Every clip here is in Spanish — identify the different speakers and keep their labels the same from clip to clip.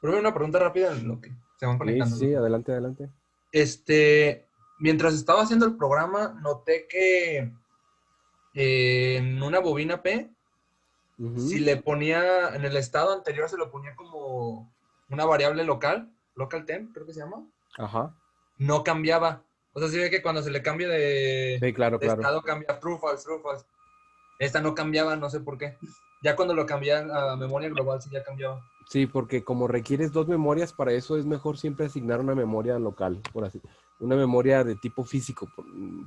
Speaker 1: Pero una pregunta rápida en lo que se van
Speaker 2: Sí,
Speaker 1: conectando.
Speaker 2: sí, adelante, adelante.
Speaker 1: Mientras estaba haciendo el programa, noté que en una bobina P, si le ponía, en el estado anterior se lo ponía como una variable local, local temp, creo que se llama,
Speaker 2: Ajá.
Speaker 1: no cambiaba. O sea, sí ve que cuando se le cambia
Speaker 2: Sí, claro,
Speaker 1: de
Speaker 2: claro.
Speaker 1: estado cambia true, false, true, false. Esta no cambiaba, no sé por qué. Ya cuando lo cambié a memoria global sí ya cambiaba.
Speaker 2: Sí, porque como requieres dos memorias, para eso es mejor siempre asignar una memoria local, por así. Una memoria de tipo físico,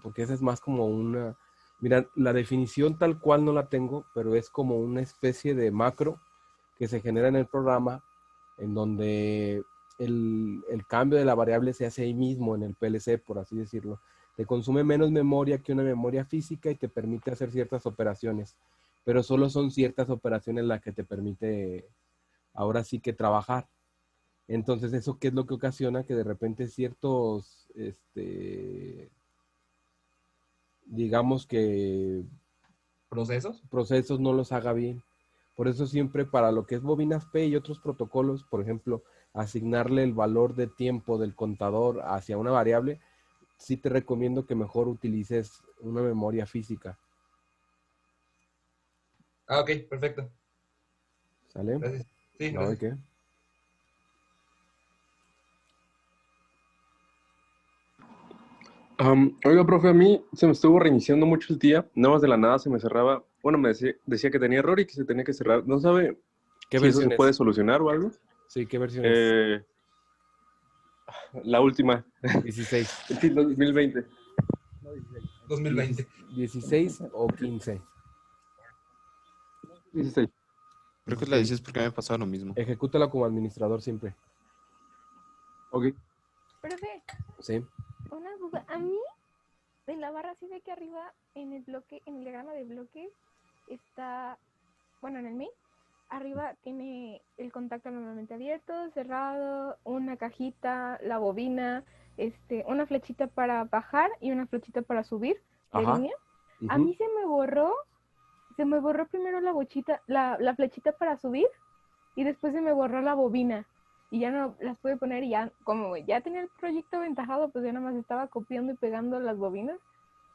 Speaker 2: porque esa es más como una... Mira, la definición tal cual no la tengo, pero es como una especie de macro que se genera en el programa, en donde el cambio de la variable se hace ahí mismo en el PLC, por así decirlo. Te consume menos memoria que una memoria física y te permite hacer ciertas operaciones, pero solo son ciertas operaciones las que te permite ahora sí que trabajar. Entonces, ¿eso qué es lo que ocasiona? Que de repente ciertos, digamos que
Speaker 1: ¿Procesos?
Speaker 2: procesos no los haga bien. Por eso siempre para lo que es bobinas P y otros protocolos, por ejemplo, asignarle el valor de tiempo del contador hacia una variable, sí te recomiendo que mejor utilices una memoria física.
Speaker 1: Ah, ok, perfecto.
Speaker 2: ¿Sale?
Speaker 1: Gracias. Sí,
Speaker 2: ¿No de
Speaker 1: gracias.
Speaker 2: qué?
Speaker 3: Oiga, profe, a mí se me estuvo reiniciando mucho el día, nada más de la nada se me cerraba, bueno, decía que tenía error y que se tenía que cerrar, ¿no sabe
Speaker 2: ¿Qué
Speaker 3: si eso se
Speaker 2: versión
Speaker 3: puede
Speaker 2: es?
Speaker 3: solucionar o algo?
Speaker 2: Sí, ¿qué versión es?
Speaker 3: Eh, la última,
Speaker 2: 16.
Speaker 3: sí, 2020.
Speaker 1: 2020.
Speaker 2: 16 o 15.
Speaker 3: 16.
Speaker 4: Creo que la
Speaker 2: 16.
Speaker 4: dices porque me ha pasado lo mismo.
Speaker 2: Ejecútala como administrador siempre.
Speaker 3: Ok.
Speaker 5: Profe,
Speaker 2: Sí.
Speaker 5: una duda. A mí, en la barra sí ve que arriba, en el bloque, en el diagrama de bloques, está, bueno, en el main, arriba tiene el contacto normalmente abierto, cerrado, una cajita, la bobina, una flechita para bajar y una flechita para subir de
Speaker 2: Ajá.
Speaker 5: línea. A mí se me borró primero la bochita, la flechita para subir y después se me borró la bobina y ya no las pude poner y ya, como ya tenía el proyecto aventajado, pues ya nada más estaba copiando y pegando las bobinas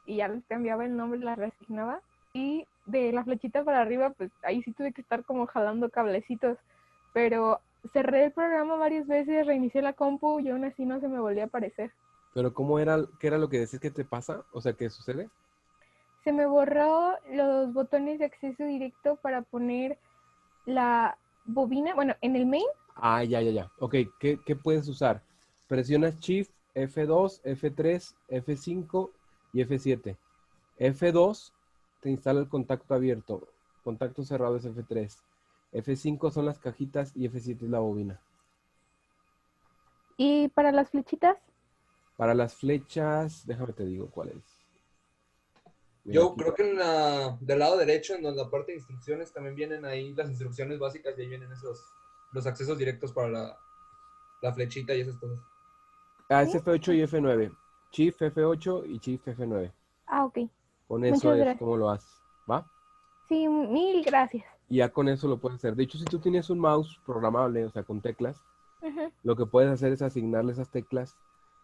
Speaker 5: y ya les cambiaba el nombre, las reasignaba y de la flechita para arriba, pues ahí sí tuve que estar como jalando cablecitos, pero cerré el programa varias veces, reinicié la compu y aún así no se me volvió a aparecer.
Speaker 2: Pero ¿cómo era, qué era lo que decís que te pasa? O sea, ¿qué sucede?
Speaker 5: Se me borró los botones de acceso directo para poner la bobina, bueno, en el main.
Speaker 2: Ah, ya, ya, ya. Ok, ¿qué puedes usar? Presionas Shift, F2, F3, F5 y F7. F2 te instala el contacto abierto. Contacto cerrado es F3. F5 son las cajitas y F7 es la bobina.
Speaker 5: Y para las flechitas,
Speaker 2: Para las flechas, déjame te digo cuál es. Mira,
Speaker 1: Yo
Speaker 2: aquí.
Speaker 1: creo que del lado derecho, en donde la parte de instrucciones, también vienen ahí las instrucciones básicas y ahí vienen los accesos directos para la flechita y esas cosas.
Speaker 2: Ah, es
Speaker 5: ¿sí?
Speaker 2: F8 y F9. Shift F8 y Shift F9.
Speaker 5: Ah, ok.
Speaker 2: Con eso
Speaker 5: Muchas
Speaker 2: es
Speaker 5: gracias.
Speaker 2: como lo haces. ¿Va?
Speaker 5: Sí, mil gracias.
Speaker 2: Y ya con eso lo puedes hacer. De hecho, si tú tienes un mouse programable, o sea, con teclas,
Speaker 5: Ujú.
Speaker 2: lo que puedes hacer es asignarle esas teclas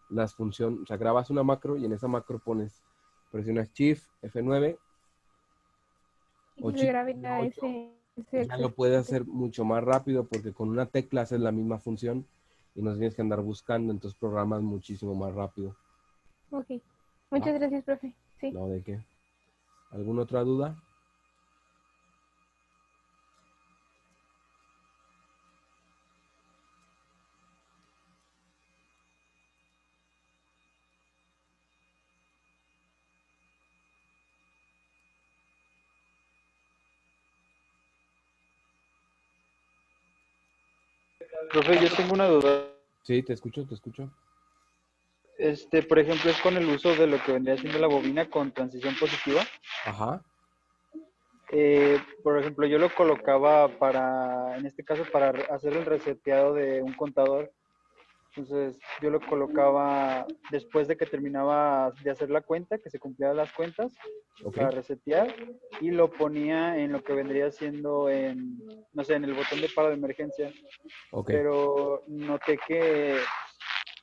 Speaker 2: las funciones, o sea, grabas una macro y en esa macro presionas Shift F9
Speaker 5: Y
Speaker 2: o
Speaker 5: que se
Speaker 2: Shift
Speaker 5: grabe a
Speaker 2: F8
Speaker 5: ese
Speaker 2: y ya lo
Speaker 5: acceso.
Speaker 2: puedes
Speaker 5: Ok.
Speaker 2: hacer mucho más rápido porque con una tecla haces la misma función y no tienes que andar buscando, entonces programas muchísimo más rápido.
Speaker 5: Ok.
Speaker 2: ¿Va?
Speaker 5: Muchas gracias, profe. Sí.
Speaker 2: No, ¿de qué? ¿Alguna otra duda?
Speaker 6: Profe, yo tengo una duda.
Speaker 2: Sí, te escucho, te escucho.
Speaker 6: Por ejemplo, es con el uso de lo que vendría siendo la bobina con transición positiva.
Speaker 2: Ajá.
Speaker 6: Por ejemplo, yo lo colocaba para, en este caso, para hacer el reseteado de un contador. Entonces yo lo colocaba después de que terminaba de hacer la cuenta, que se cumplían las cuentas
Speaker 2: Ok,
Speaker 6: para resetear, y lo ponía en lo que vendría siendo en, no sé, en el botón de paro de emergencia.
Speaker 2: ok.
Speaker 6: Pero noté que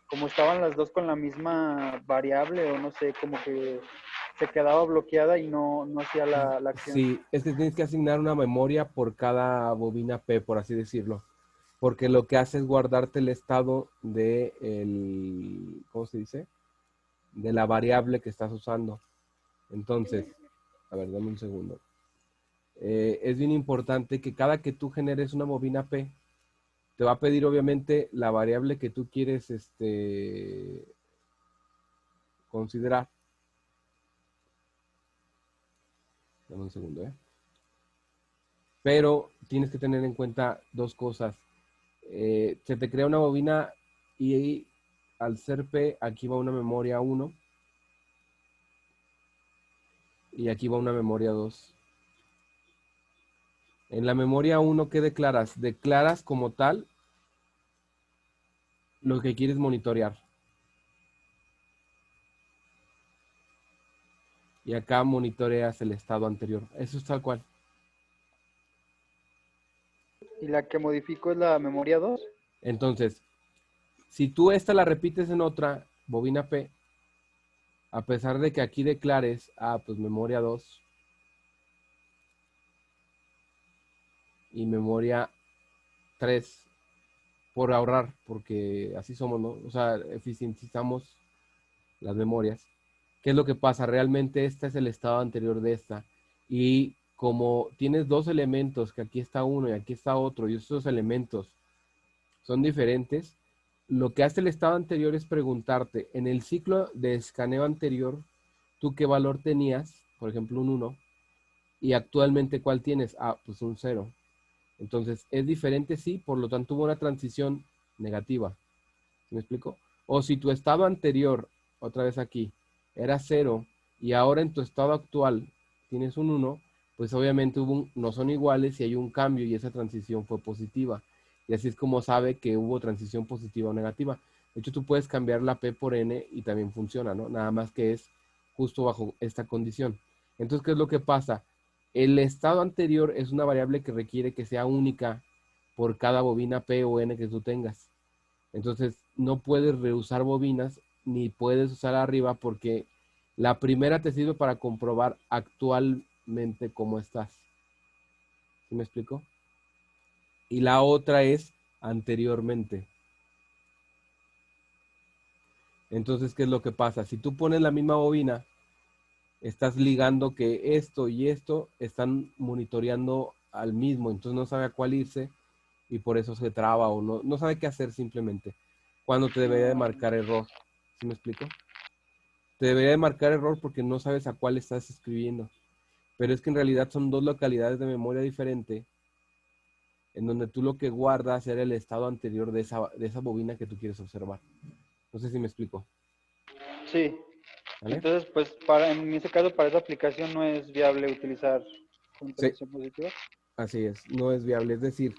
Speaker 6: como estaban las dos con la misma variable o no sé, como que se quedaba bloqueada y no hacía la acción.
Speaker 2: Sí, es que tienes que asignar una memoria por cada bobina P, por así decirlo. Porque lo que hace es guardarte el estado de el, ¿cómo se dice? De la variable que estás usando. Entonces, a ver, dame un segundo. Es bien importante que cada que tú generes una bobina P, te va a pedir obviamente la variable que tú quieres considerar. Dame un segundo, ¿eh? Pero tienes que tener en cuenta dos cosas. Se te crea una bobina y al ser P, aquí va una memoria 1 y aquí va una memoria 2. En la memoria 1, ¿qué declaras? Declaras como tal lo que quieres monitorear. Y acá monitoreas el estado anterior. Eso es tal cual.
Speaker 6: Y la que modifico es la memoria 2.
Speaker 2: Entonces, si tú esta la repites en otra bobina P, a pesar de que aquí declares, pues memoria 2 y memoria 3, por ahorrar, porque así somos, ¿no? O sea, eficientizamos las memorias. ¿Qué es lo que pasa? Realmente este es el estado anterior de esta. Y como tienes dos elementos, que aquí está uno y aquí está otro, y esos elementos son diferentes, lo que hace el estado anterior es preguntarte, en el ciclo de escaneo anterior, ¿tú qué valor tenías? Por ejemplo, un 1. Y actualmente, ¿cuál tienes? Pues un 0. Entonces, es diferente, sí, por lo tanto hubo una transición negativa. ¿Sí me explico? O si tu estado anterior, otra vez aquí, era 0 y ahora en tu estado actual tienes un 1, pues obviamente no son iguales y hay un cambio y esa transición fue positiva. Y así es como sabe que hubo transición positiva o negativa. De hecho, tú puedes cambiar la P por N y también funciona, ¿no? Nada más que es justo bajo esta condición. Entonces, ¿qué es lo que pasa? El estado anterior es una variable que requiere que sea única por cada bobina P o N que tú tengas. Entonces, no puedes reusar bobinas ni puedes usar arriba porque la primera te sirve para comprobar actualmente cómo estás. ¿Sí me explico? Y la otra es anteriormente. Entonces, ¿qué es lo que pasa? Si tú pones la misma bobina, estás ligando que esto y esto están monitoreando al mismo, entonces no sabe a cuál irse y por eso se traba o no sabe qué hacer simplemente. Cuando te debería de marcar error. ¿Sí me explico? Te debería de marcar error porque no sabes a cuál estás escribiendo. Pero es que en realidad son dos localidades de memoria diferente en donde tú lo que guardas era el estado anterior de esa bobina que tú quieres observar. No sé si me explico.
Speaker 6: Sí.
Speaker 2: ¿Vale?
Speaker 6: Entonces, pues en ese caso, para esa aplicación no es viable utilizar con
Speaker 2: Sí,
Speaker 6: transición positiva.
Speaker 2: así es. No es viable. Es decir,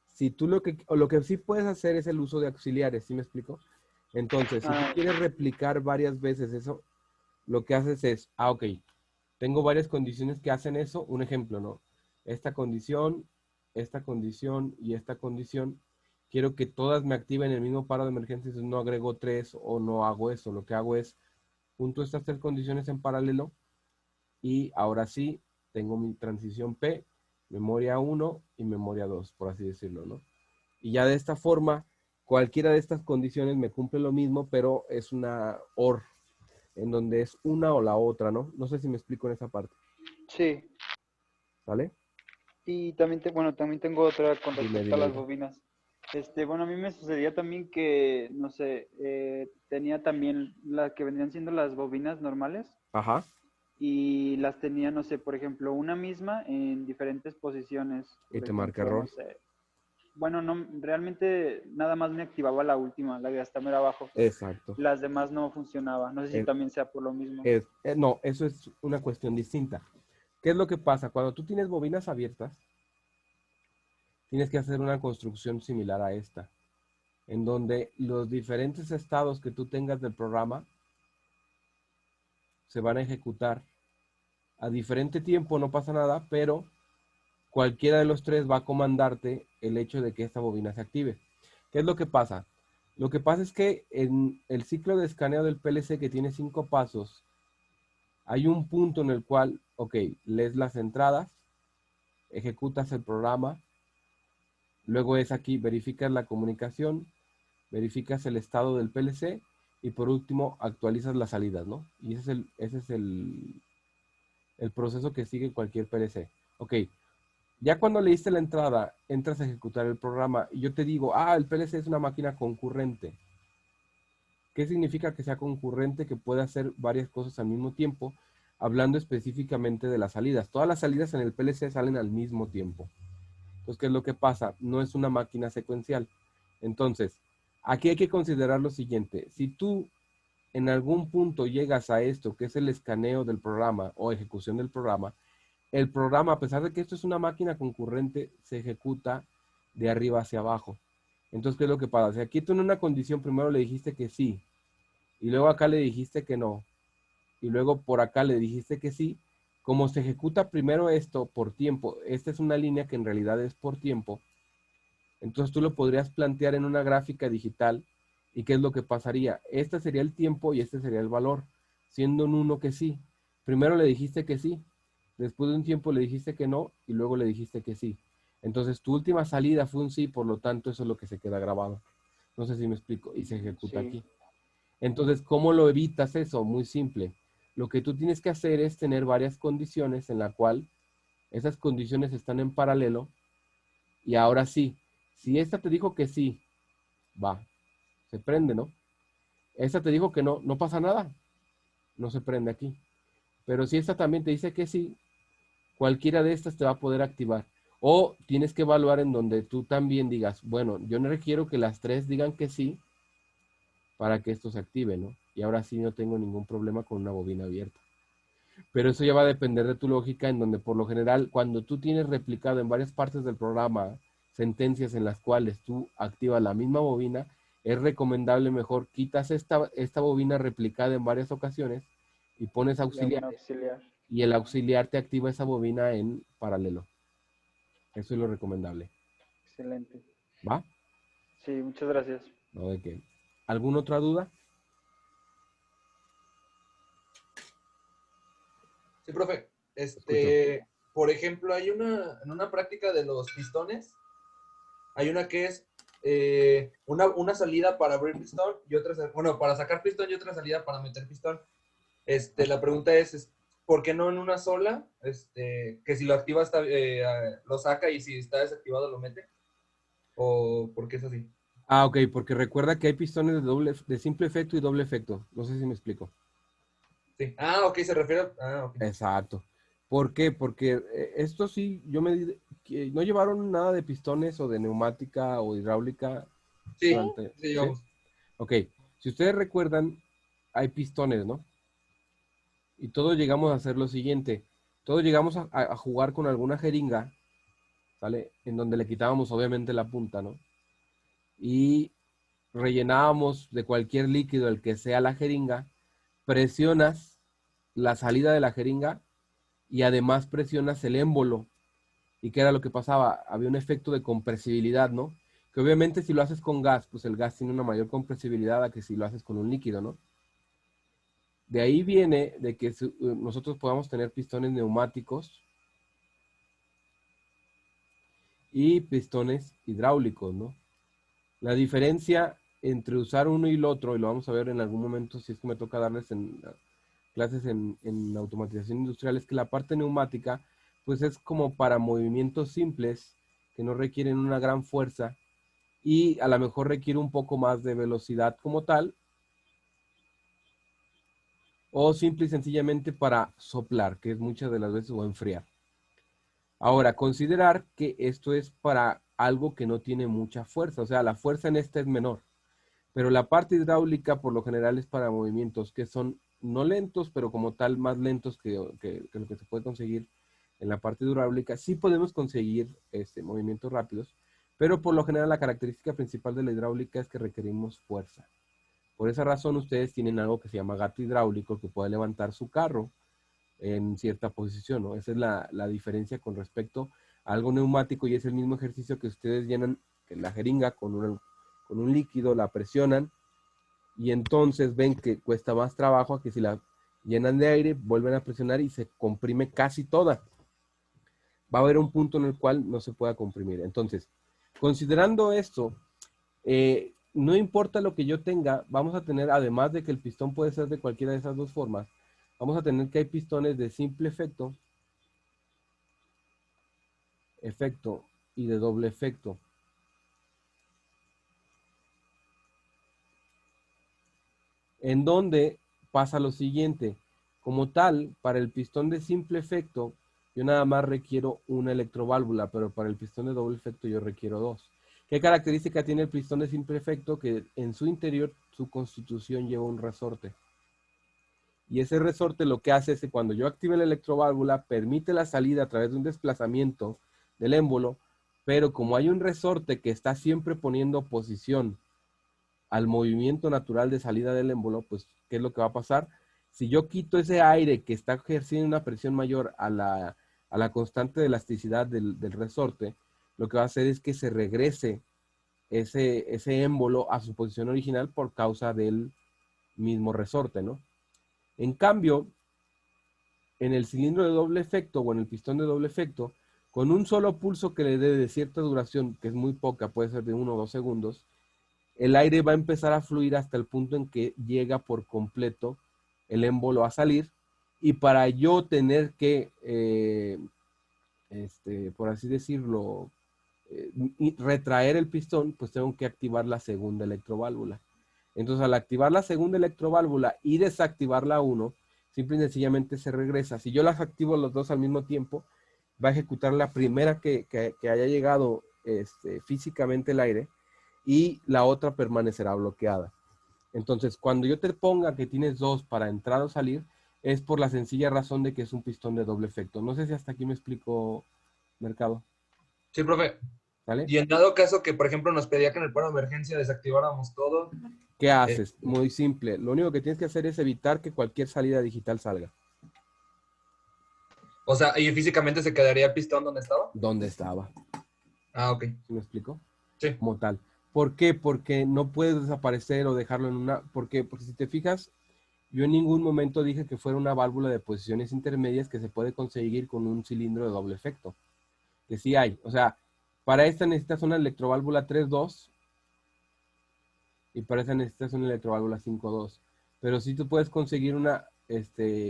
Speaker 2: si tú lo que sí puedes hacer es el uso de auxiliares, ¿sí me explico? Entonces, si tú
Speaker 6: Ah,
Speaker 2: quieres replicar varias veces eso, lo que haces es, ok, tengo varias condiciones que hacen eso. Un ejemplo, ¿no? Esta condición y esta condición. Quiero que todas me activen el mismo paro de emergencia, entonces no agrego tres o no hago eso. Lo que hago es junto estas tres condiciones en paralelo y ahora sí tengo mi transición P, memoria 1 y memoria 2, por así decirlo, ¿no? Y ya de esta forma, cualquiera de estas condiciones me cumple lo mismo, pero es una OR, en donde es una o la otra, ¿no? No sé si me explico en esa parte,
Speaker 6: sí.
Speaker 2: ¿vale?
Speaker 6: Y también, también tengo otra con
Speaker 2: Dime,
Speaker 6: respecto a las
Speaker 2: dime.
Speaker 6: bobinas. Bueno, a mí me sucedía también que, no sé, tenía también las que vendrían siendo las bobinas normales
Speaker 2: Ajá,
Speaker 6: y las tenía, no sé, por ejemplo, una misma en diferentes posiciones.
Speaker 2: y
Speaker 6: Por
Speaker 2: te marca
Speaker 6: ejemplo, no
Speaker 2: error.
Speaker 6: sé. Bueno, no, realmente nada más me activaba la última, la de hasta mera abajo.
Speaker 2: Exacto.
Speaker 6: Las demás no funcionaba. No sé si
Speaker 2: Es,
Speaker 6: también sea por lo mismo.
Speaker 2: no, eso es una cuestión distinta. ¿Qué es lo que pasa? Cuando tú tienes bobinas abiertas, tienes que hacer una construcción similar a esta. en donde los diferentes estados que tú tengas del programa se van a ejecutar a diferente tiempo, no pasa nada, pero cualquiera de los tres va a comandarte el hecho de que esta bobina se active. ¿Qué es lo que pasa? Lo que pasa es que en el ciclo de escaneo del PLC, que tiene 5 pasos, hay un punto en el cual, ok, lees las entradas, ejecutas el programa, luego es aquí, verificas la comunicación, verificas el estado del PLC y por último actualizas las salidas, ¿no? Y ese es el proceso que sigue cualquier PLC. Ok, ya cuando leíste la entrada, entras a ejecutar el programa y yo te digo, el PLC es una máquina concurrente. ¿Qué significa que sea concurrente? Que puede hacer varias cosas al mismo tiempo, hablando específicamente de las salidas. Todas las salidas en el PLC salen al mismo tiempo. Entonces, ¿qué es lo que pasa? No es una máquina secuencial. Entonces, aquí hay que considerar lo siguiente. Si tú en algún punto llegas a esto, que es el escaneo del programa o ejecución del programa, el programa, a pesar de que esto es una máquina concurrente, se ejecuta de arriba hacia abajo. Entonces, ¿qué es lo que pasa? Si aquí tú en una condición primero le dijiste que sí, y luego acá le dijiste que no, y luego por acá le dijiste que sí, como se ejecuta primero esto por tiempo, esta es una línea que en realidad es por tiempo, entonces tú lo podrías plantear en una gráfica digital, y ¿qué es lo que pasaría? Este sería el tiempo y este sería el valor, siendo un uno que sí. Primero le dijiste que sí, después de un tiempo le dijiste que no, y luego le dijiste que sí. Entonces tu última salida fue un sí, por lo tanto eso es lo que se queda grabado. No sé si me explico, y se ejecuta
Speaker 6: Sí.
Speaker 2: aquí. Entonces, ¿cómo lo evitas eso? Muy simple. Lo que tú tienes que hacer es tener varias condiciones en la cual esas condiciones están en paralelo, y ahora sí, si esta te dijo que sí, va, se prende, ¿no? Esta te dijo que no, no pasa nada, no se prende aquí. Pero si esta también te dice que sí, cualquiera de estas te va a poder activar. O tienes que evaluar en donde tú también digas, bueno, yo no requiero que las tres digan que sí para que esto se active, ¿no? Y ahora sí no tengo ningún problema con una bobina abierta. Pero eso ya va a depender de tu lógica, en donde por lo general, cuando tú tienes replicado en varias partes del programa sentencias en las cuales tú activas la misma bobina, es recomendable mejor quitas esta bobina replicada en varias ocasiones y pones
Speaker 6: Ya un
Speaker 2: auxiliar,
Speaker 6: auxiliar.
Speaker 2: y el auxiliar te activa esa bobina en paralelo. Eso es lo recomendable.
Speaker 6: Excelente.
Speaker 2: ¿Va?
Speaker 6: Sí, muchas gracias.
Speaker 2: No, ¿de qué? ¿Alguna otra duda?
Speaker 1: Sí, profe.
Speaker 2: Escucho.
Speaker 1: Por ejemplo, en una práctica de los pistones, hay una que es una salida para abrir pistón y otra, bueno, para sacar pistón y otra salida para meter pistón. La pregunta es, ¿por qué no en una sola? Que si lo activa lo saca y si está desactivado lo mete. ¿O por qué es así?
Speaker 2: Ok, porque recuerda que hay pistones de simple efecto y doble efecto. No sé si me explico.
Speaker 1: Sí. Ok, se refiere ok.
Speaker 2: Exacto. ¿Por qué? Porque esto sí, que no llevaron nada de pistones o de neumática o hidráulica
Speaker 1: Sí,
Speaker 2: durante.
Speaker 1: sí,
Speaker 2: ¿Sí?
Speaker 1: vamos.
Speaker 2: Ok. Si ustedes recuerdan, hay pistones, ¿no? Y todos llegamos a hacer lo siguiente. Todos llegamos a jugar con alguna jeringa, ¿sale? En donde le quitábamos obviamente la punta, ¿no? Y rellenábamos de cualquier líquido, el que sea la jeringa, presionas la salida de la jeringa y además presionas el émbolo. ¿Y qué era lo que pasaba? Había un efecto de compresibilidad, ¿no? Que obviamente si lo haces con gas, pues el gas tiene una mayor compresibilidad a que si lo haces con un líquido, ¿no? De ahí viene de que nosotros podamos tener pistones neumáticos y pistones hidráulicos, ¿no? La diferencia entre usar uno y el otro, y lo vamos a ver en algún momento si es que me toca darles en clases en automatización industrial, es que la parte neumática, pues es como para movimientos simples que no requieren una gran fuerza y a lo mejor requiere un poco más de velocidad como tal, o simple y sencillamente para soplar, que es muchas de las veces, o enfriar. Ahora, considerar que esto es para algo que no tiene mucha fuerza, o sea, la fuerza en esta es menor, pero la parte hidráulica por lo general es para movimientos que son no lentos, pero como tal más lentos que lo que se puede conseguir en la parte hidráulica. Sí podemos conseguir movimientos rápidos, Pero por lo general la característica principal de la hidráulica es que requerimos fuerza. Por esa razón ustedes tienen algo que se llama gato hidráulico que puede levantar su carro en cierta posición, ¿no? Esa es la diferencia con respecto a algo neumático y es el mismo ejercicio que ustedes llenan la jeringa con un líquido, la presionan y entonces ven que cuesta más trabajo a que si la llenan de aire, vuelven a presionar y se comprime casi toda. Va a haber un punto en el cual no se pueda comprimir. Entonces, considerando esto, no importa lo que yo tenga, vamos a tener, además de que el pistón puede ser de cualquiera de esas dos formas, vamos a tener que hay pistones de simple efecto y de doble efecto. En donde pasa lo siguiente, como tal, para el pistón de simple efecto, yo nada más requiero una electroválvula, pero para el pistón de doble efecto yo requiero dos. ¿Qué característica tiene el pistón de simple efecto? Que en su interior, su constitución lleva un resorte. Y ese resorte lo que hace es que cuando yo active la electroválvula, permite la salida a través de un desplazamiento del émbolo, pero como hay un resorte que está siempre poniendo oposición al movimiento natural de salida del émbolo, pues, ¿qué es lo que va a pasar? Si yo quito ese aire que está ejerciendo una presión mayor a la constante de elasticidad del resorte, lo que va a hacer es que se regrese ese émbolo a su posición original por causa del mismo resorte, ¿no? En cambio, en el cilindro de doble efecto o en el pistón de doble efecto, con un solo pulso que le dé de cierta duración, que es muy poca, puede ser de 1 o 2 segundos, el aire va a empezar a fluir hasta el punto en que llega por completo el émbolo a salir, y para yo tener que, por así decirlo, retraer el pistón, pues tengo que activar la segunda electroválvula. Entonces, al activar la segunda electroválvula y desactivar la 1, simple y sencillamente se regresa. Si yo las activo los dos al mismo tiempo, va a ejecutar la primera que haya llegado físicamente el aire, y la otra permanecerá bloqueada. Entonces, cuando yo te ponga que tienes dos para entrar o salir, es por la sencilla razón de que es un pistón de doble efecto. No sé si hasta aquí me explico, Mercado.
Speaker 1: Sí, profe.
Speaker 2: ¿Vale?
Speaker 1: Y en dado caso que, por ejemplo, nos pedía que en el paro de emergencia desactiváramos todo.
Speaker 2: ¿Qué haces? Muy simple. Lo único que tienes que hacer es evitar que cualquier salida digital salga.
Speaker 1: O sea, ¿y físicamente se quedaría el pistón donde estaba?
Speaker 2: ¿Dónde estaba?
Speaker 1: Ah, ok.
Speaker 2: ¿Sí me explico?
Speaker 1: Sí.
Speaker 2: Como tal. ¿Por qué? Porque no puedes desaparecer o dejarlo en una... ¿Por qué? Porque si te fijas, yo en ningún momento dije que fuera una válvula de posiciones intermedias que se puede conseguir con un cilindro de doble efecto. Que sí hay. O sea, para esta necesitas una electroválvula 3.2 y para esta necesitas una electroválvula 5.2. Pero sí tú puedes conseguir una,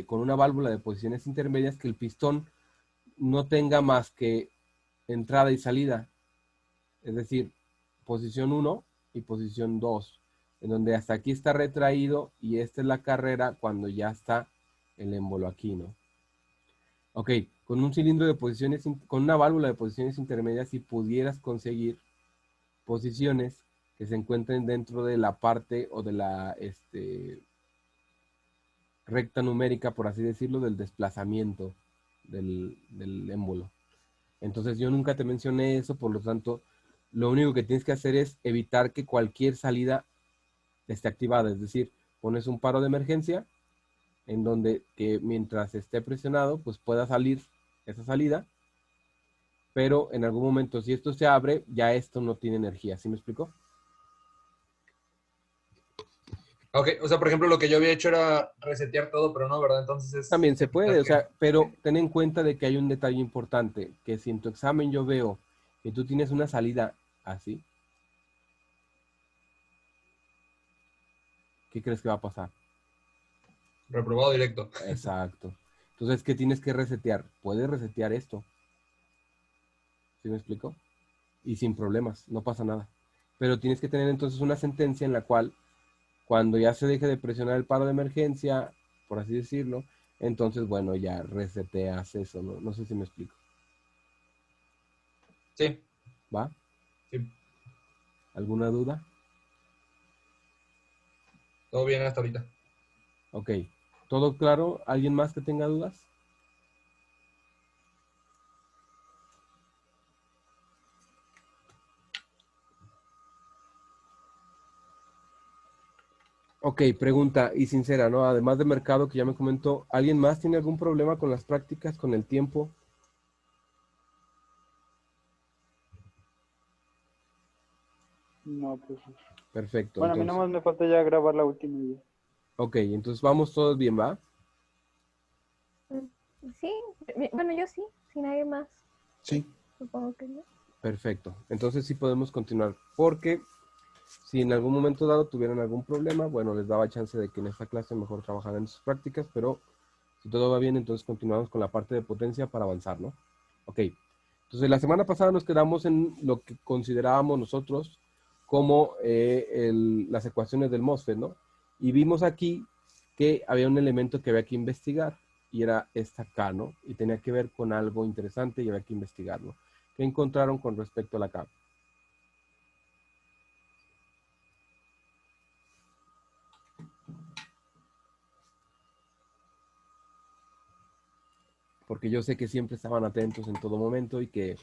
Speaker 2: con una válvula de posiciones intermedias que el pistón no tenga más que entrada y salida. Es decir, posición 1 y posición 2, en donde hasta aquí está retraído y esta es la carrera cuando ya está el émbolo aquí, ¿no? Ok, con un cilindro de posiciones, con una válvula de posiciones intermedias, si pudieras conseguir posiciones que se encuentren dentro de la parte o de la recta numérica, por así decirlo, del desplazamiento del émbolo. Entonces yo nunca te mencioné eso, por lo tanto, lo único que tienes que hacer es evitar que cualquier salida esté activada, es decir, pones un paro de emergencia en donde que mientras esté presionado, pues pueda salir esa salida, pero en algún momento si esto se abre, ya esto no tiene energía, ¿sí me explico?
Speaker 1: Ok, o sea, por ejemplo, lo que yo había hecho era resetear todo, pero no, ¿verdad? Entonces es...
Speaker 2: También se puede, o sea, pero ten en cuenta de que hay un detalle importante, que si en tu examen yo veo que tú tienes una salida así, ¿qué crees que va a pasar?
Speaker 1: Reprobado directo.
Speaker 2: Exacto. Entonces, ¿qué tienes que resetear? Puedes resetear esto. ¿Sí me explico? Y sin problemas, no pasa nada. Pero tienes que tener entonces una sentencia en la cual, cuando ya se deje de presionar el paro de emergencia, por así decirlo, entonces, bueno, ya reseteas eso, ¿no? No sé si me explico.
Speaker 1: Sí.
Speaker 2: ¿Va?
Speaker 1: Sí.
Speaker 2: ¿Alguna duda?
Speaker 1: Todo bien hasta ahorita.
Speaker 2: Ok. ¿Todo claro? ¿Alguien más que tenga dudas? Ok, pregunta y sincera, ¿no? Además de mercado que ya me comentó, ¿alguien más tiene algún problema con las prácticas, con el tiempo?
Speaker 6: No, pues.
Speaker 2: Perfecto,
Speaker 6: Bueno, a mí
Speaker 2: entonces,
Speaker 6: nomás me falta ya grabar la última y ya.
Speaker 2: ok, entonces vamos todos bien, ¿va?
Speaker 5: Sí, bueno, yo sí, si nadie más,
Speaker 4: Sí.
Speaker 5: supongo que no.
Speaker 2: Perfecto, entonces sí podemos continuar, porque si en algún momento dado tuvieran algún problema, bueno, les daba chance de que en esta clase mejor trabajaran en sus prácticas, pero si todo va bien, entonces continuamos con la parte de potencia para avanzar, ¿no? Ok, entonces la semana pasada nos quedamos en lo que considerábamos nosotros como las ecuaciones del MOSFET, ¿no? Y vimos aquí que había un elemento que había que investigar, y era esta K, ¿no? Y tenía que ver con algo interesante y había que investigarlo. ¿Qué encontraron con respecto a la K? Porque yo sé que siempre estaban atentos en todo momento y que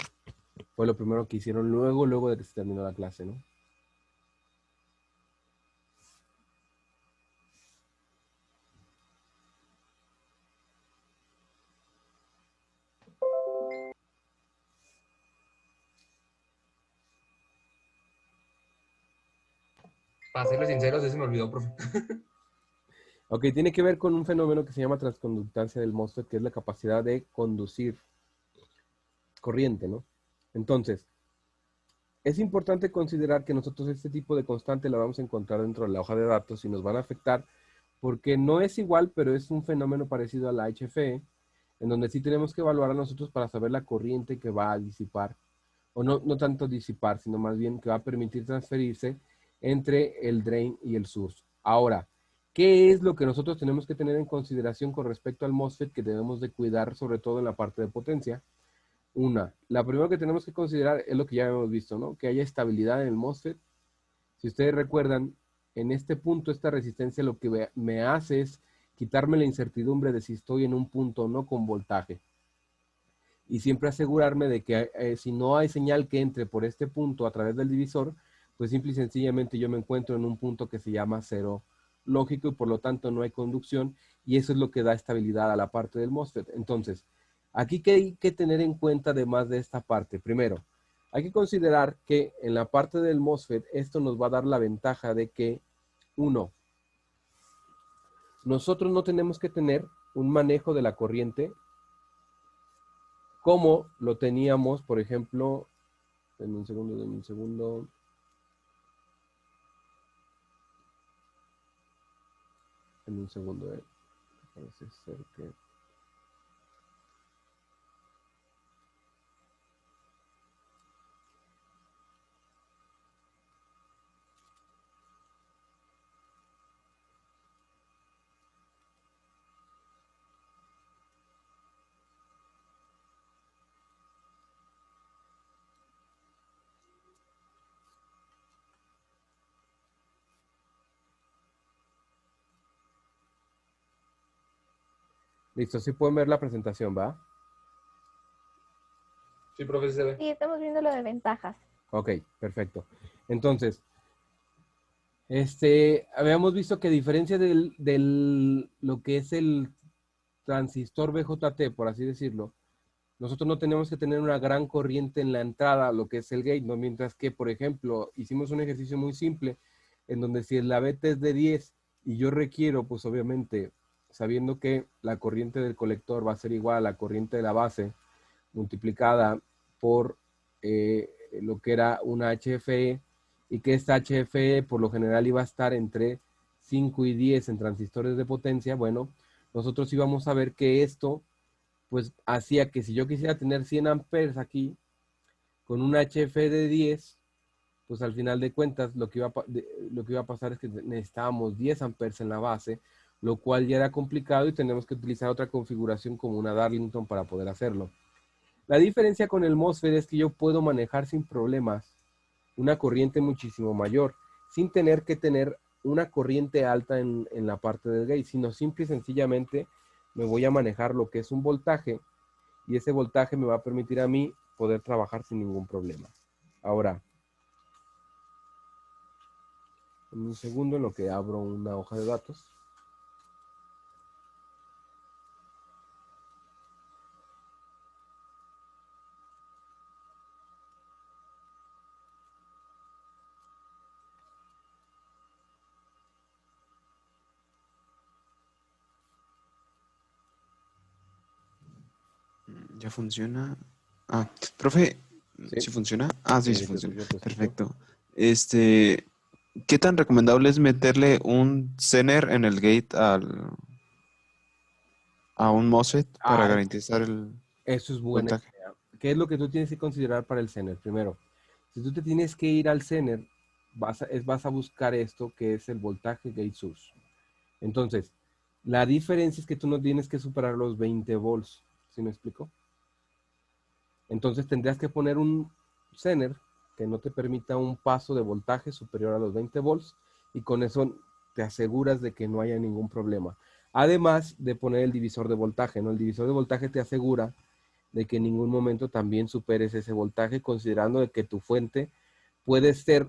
Speaker 2: fue lo primero que hicieron luego de que se terminó la clase, ¿no?
Speaker 1: Para serles sinceros, ese me olvidó, profe.
Speaker 2: Ok, tiene que ver con un fenómeno que se llama transconductancia del MOSFET, que es la capacidad de conducir corriente, ¿no? Entonces, es importante considerar que nosotros este tipo de constante la vamos a encontrar dentro de la hoja de datos y nos van a afectar porque no es igual, pero es un fenómeno parecido a la HFE, en donde sí tenemos que evaluar a nosotros para saber la corriente que va a disipar, o no tanto disipar, sino más bien que va a permitir transferirse entre el drain y el source. Ahora, ¿qué es lo que nosotros tenemos que tener en consideración con respecto al MOSFET que debemos de cuidar, sobre todo en la parte de potencia? La primera que tenemos que considerar es lo que ya hemos visto, ¿no? Que haya estabilidad en el MOSFET. Si ustedes recuerdan, en este punto, esta resistencia lo que me hace es quitarme la incertidumbre de si estoy en un punto o no con voltaje. Y siempre asegurarme de que si no hay señal que entre por este punto a través del divisor, pues simple y sencillamente yo me encuentro en un punto que se llama cero lógico y por lo tanto no hay conducción y eso es lo que da estabilidad a la parte del MOSFET. Entonces, aquí que hay que tener en cuenta además de esta parte. Primero, hay que considerar que en la parte del MOSFET esto nos va a dar la ventaja de que, uno, nosotros no tenemos que tener un manejo de la corriente como lo teníamos, por ejemplo, denme un segundo, parece ser que... Listo, sí pueden ver la presentación, ¿va?
Speaker 1: Sí, profe, sí se ve.
Speaker 5: Sí, estamos viendo lo de ventajas.
Speaker 2: Ok, perfecto. Entonces, habíamos visto que a diferencia lo que es el transistor BJT, por así decirlo, nosotros no tenemos que tener una gran corriente en la entrada, lo que es el gate, ¿no? Mientras que, por ejemplo, hicimos un ejercicio muy simple, en donde si la beta es de 10 y yo requiero, pues obviamente, sabiendo que la corriente del colector va a ser igual a la corriente de la base, multiplicada por lo que era una HFE, y que esta HFE por lo general iba a estar entre 5 y 10 en transistores de potencia, bueno, nosotros íbamos a ver que esto pues hacía que si yo quisiera tener 100 amperes aquí, con un HFE de 10, pues al final de cuentas lo que iba a pasar es que necesitábamos 10 amperes en la base, lo cual ya era complicado y tenemos que utilizar otra configuración como una Darlington para poder hacerlo. La diferencia con el MOSFET es que yo puedo manejar sin problemas una corriente muchísimo mayor, sin tener que tener una corriente alta en la parte del gate, sino simple y sencillamente me voy a manejar lo que es un voltaje y ese voltaje me va a permitir a mí poder trabajar sin ningún problema. Ahora, En un segundo en lo que abro una hoja de datos.
Speaker 4: Ya funciona. Ah, profe,
Speaker 2: Sí,
Speaker 4: ¿sí funciona? Ah, sí,
Speaker 2: sí,
Speaker 4: sí funciona.
Speaker 2: yo te escucho.
Speaker 4: Perfecto. Este, ¿qué tan recomendable es meterle un zener en el gate a un MOSFET para
Speaker 2: Ah,
Speaker 4: garantizar el
Speaker 2: eso es buena
Speaker 4: voltaje?
Speaker 2: idea. ¿Qué es lo que tú tienes que considerar para el Zener? Primero, si tú te tienes que ir al Zener, vas a buscar esto que es el voltaje gate source. Entonces, la diferencia es que tú no tienes que superar los 20 volts. ¿Sí me explico? Entonces tendrías que poner un Zener que no te permita un paso de voltaje superior a los 20 volts y con eso te aseguras de que no haya ningún problema. Además de poner el divisor de voltaje, ¿no? El divisor de voltaje te asegura de que en ningún momento también superes ese voltaje, considerando de que tu fuente puede ser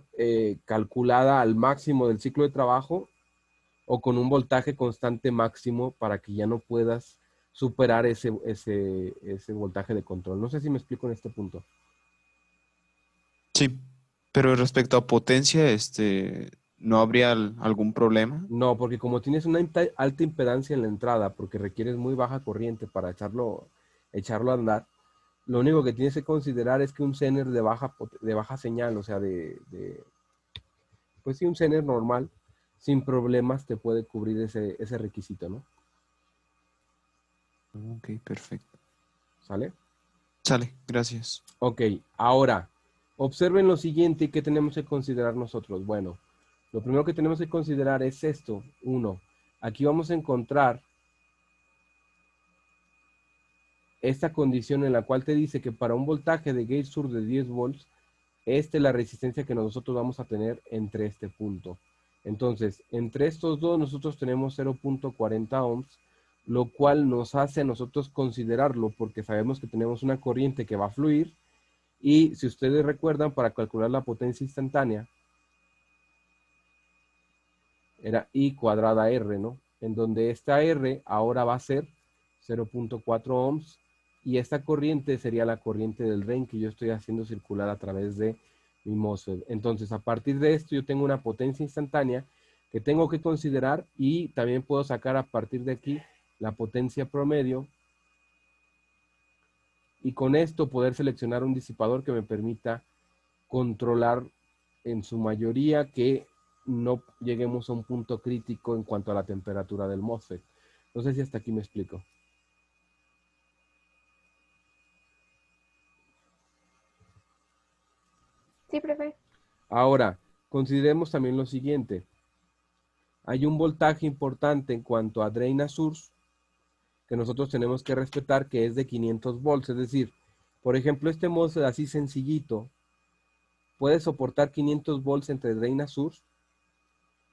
Speaker 2: calculada al máximo del ciclo de trabajo o con un voltaje constante máximo para que ya no puedas superar ese voltaje de control. No sé si me explico en este punto.
Speaker 4: Sí, pero respecto a potencia, ¿no habría algún problema?
Speaker 2: No, porque como tienes una alta impedancia en la entrada, porque requieres muy baja corriente para echarlo a andar, lo único que tienes que considerar es que un Zener de baja señal, o sea, pues sí, un Zener normal, sin problemas te puede cubrir ese requisito, ¿no?
Speaker 4: Ok, perfecto.
Speaker 2: ¿Sale?
Speaker 4: Sale, gracias.
Speaker 2: Ok, ahora, observen lo siguiente que tenemos que considerar nosotros. Bueno, lo primero que tenemos que considerar es esto. Uno, aquí vamos a encontrar esta condición en la cual te dice que para un voltaje de gate source de 10 volts, esta es la resistencia que nosotros vamos a tener entre este punto. Entonces, entre estos dos nosotros tenemos 0.40 ohms, lo cual nos hace a nosotros considerarlo porque sabemos que tenemos una corriente que va a fluir y si ustedes recuerdan, para calcular la potencia instantánea, era I cuadrada R, ¿no? En donde esta R ahora va a ser 0.4 ohms y esta corriente sería la corriente del drain que yo estoy haciendo circular a través de mi MOSFET. Entonces, a partir de esto, yo tengo una potencia instantánea que tengo que considerar y también puedo sacar a partir de aquí la potencia promedio y con esto poder seleccionar un disipador que me permita controlar en su mayoría que no lleguemos a un punto crítico en cuanto a la temperatura del MOSFET. No sé si hasta aquí me explico.
Speaker 5: Sí, profe.
Speaker 2: Ahora, consideremos también lo siguiente. Hay un voltaje importante en cuanto a drain a source que nosotros tenemos que respetar, que es de 500 volts. Es decir, por ejemplo, este MOSFET así sencillito puede soportar 500 volts entre drain a source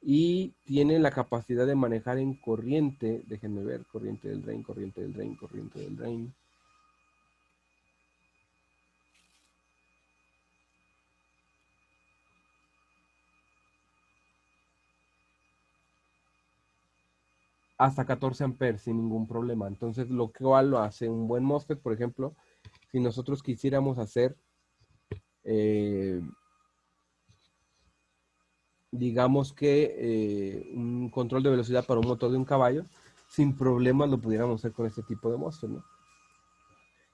Speaker 2: y tiene la capacidad de manejar en corriente, déjenme ver, corriente del drain, corriente del drain, corriente del drain. Hasta 14 amperes sin ningún problema. Entonces, lo cual lo hace un buen MOSFET, por ejemplo, si nosotros quisiéramos hacer, eh, digamos que un control de velocidad para un motor de un caballo, sin problemas lo pudiéramos hacer con este tipo de MOSFET, ¿no?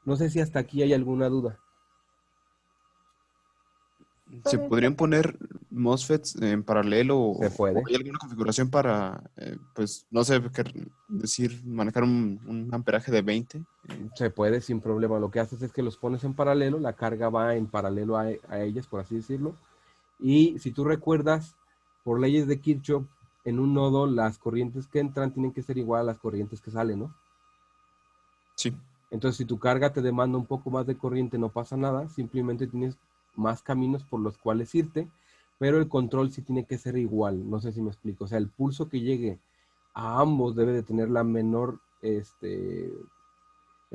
Speaker 2: No sé si hasta aquí hay alguna duda.
Speaker 4: ¿Se
Speaker 5: Profe,
Speaker 4: podrían poner MOSFETs en paralelo
Speaker 2: Se
Speaker 4: o
Speaker 2: puede.
Speaker 4: hay alguna configuración para, pues, no sé, decir, manejar un amperaje de 20?
Speaker 2: Se puede sin problema. Lo que haces es que los pones en paralelo, la carga va en paralelo a ellas, por así decirlo. Y si tú recuerdas, por leyes de Kirchhoff, en un nodo las corrientes que entran tienen que ser igual a las corrientes que salen, ¿no?
Speaker 4: Sí.
Speaker 2: Entonces, si tu carga te demanda un poco más de corriente, no pasa nada, simplemente tienes más caminos por los cuales irte, pero el control sí tiene que ser igual, no sé si me explico. O sea, el pulso que llegue a ambos debe de tener el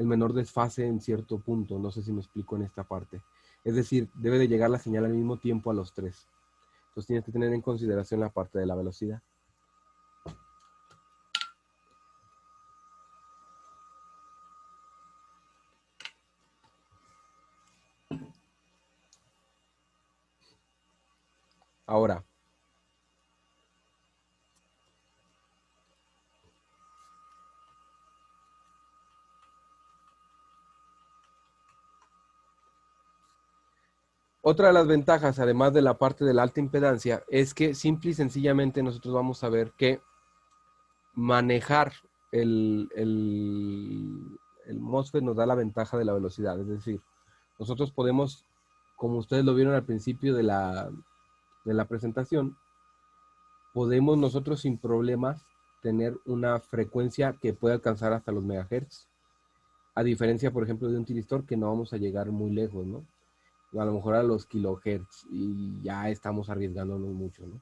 Speaker 2: menor desfase en cierto punto, no sé si me explico en esta parte. Es decir, debe de llegar la señal al mismo tiempo a los tres. Entonces tienes que tener en consideración la parte de la velocidad. Ahora, otra de las ventajas, además de la parte de la alta impedancia, es que simple y sencillamente nosotros vamos a ver que manejar el MOSFET nos da la ventaja de la velocidad. Es decir, nosotros podemos, como ustedes lo vieron al principio de la presentación, podemos nosotros sin problemas tener una frecuencia que puede alcanzar hasta los megahertz. A diferencia, por ejemplo, de un tiristor que no vamos a llegar muy lejos, ¿no? A lo mejor a los kilohertz y ya estamos arriesgándonos mucho, ¿no?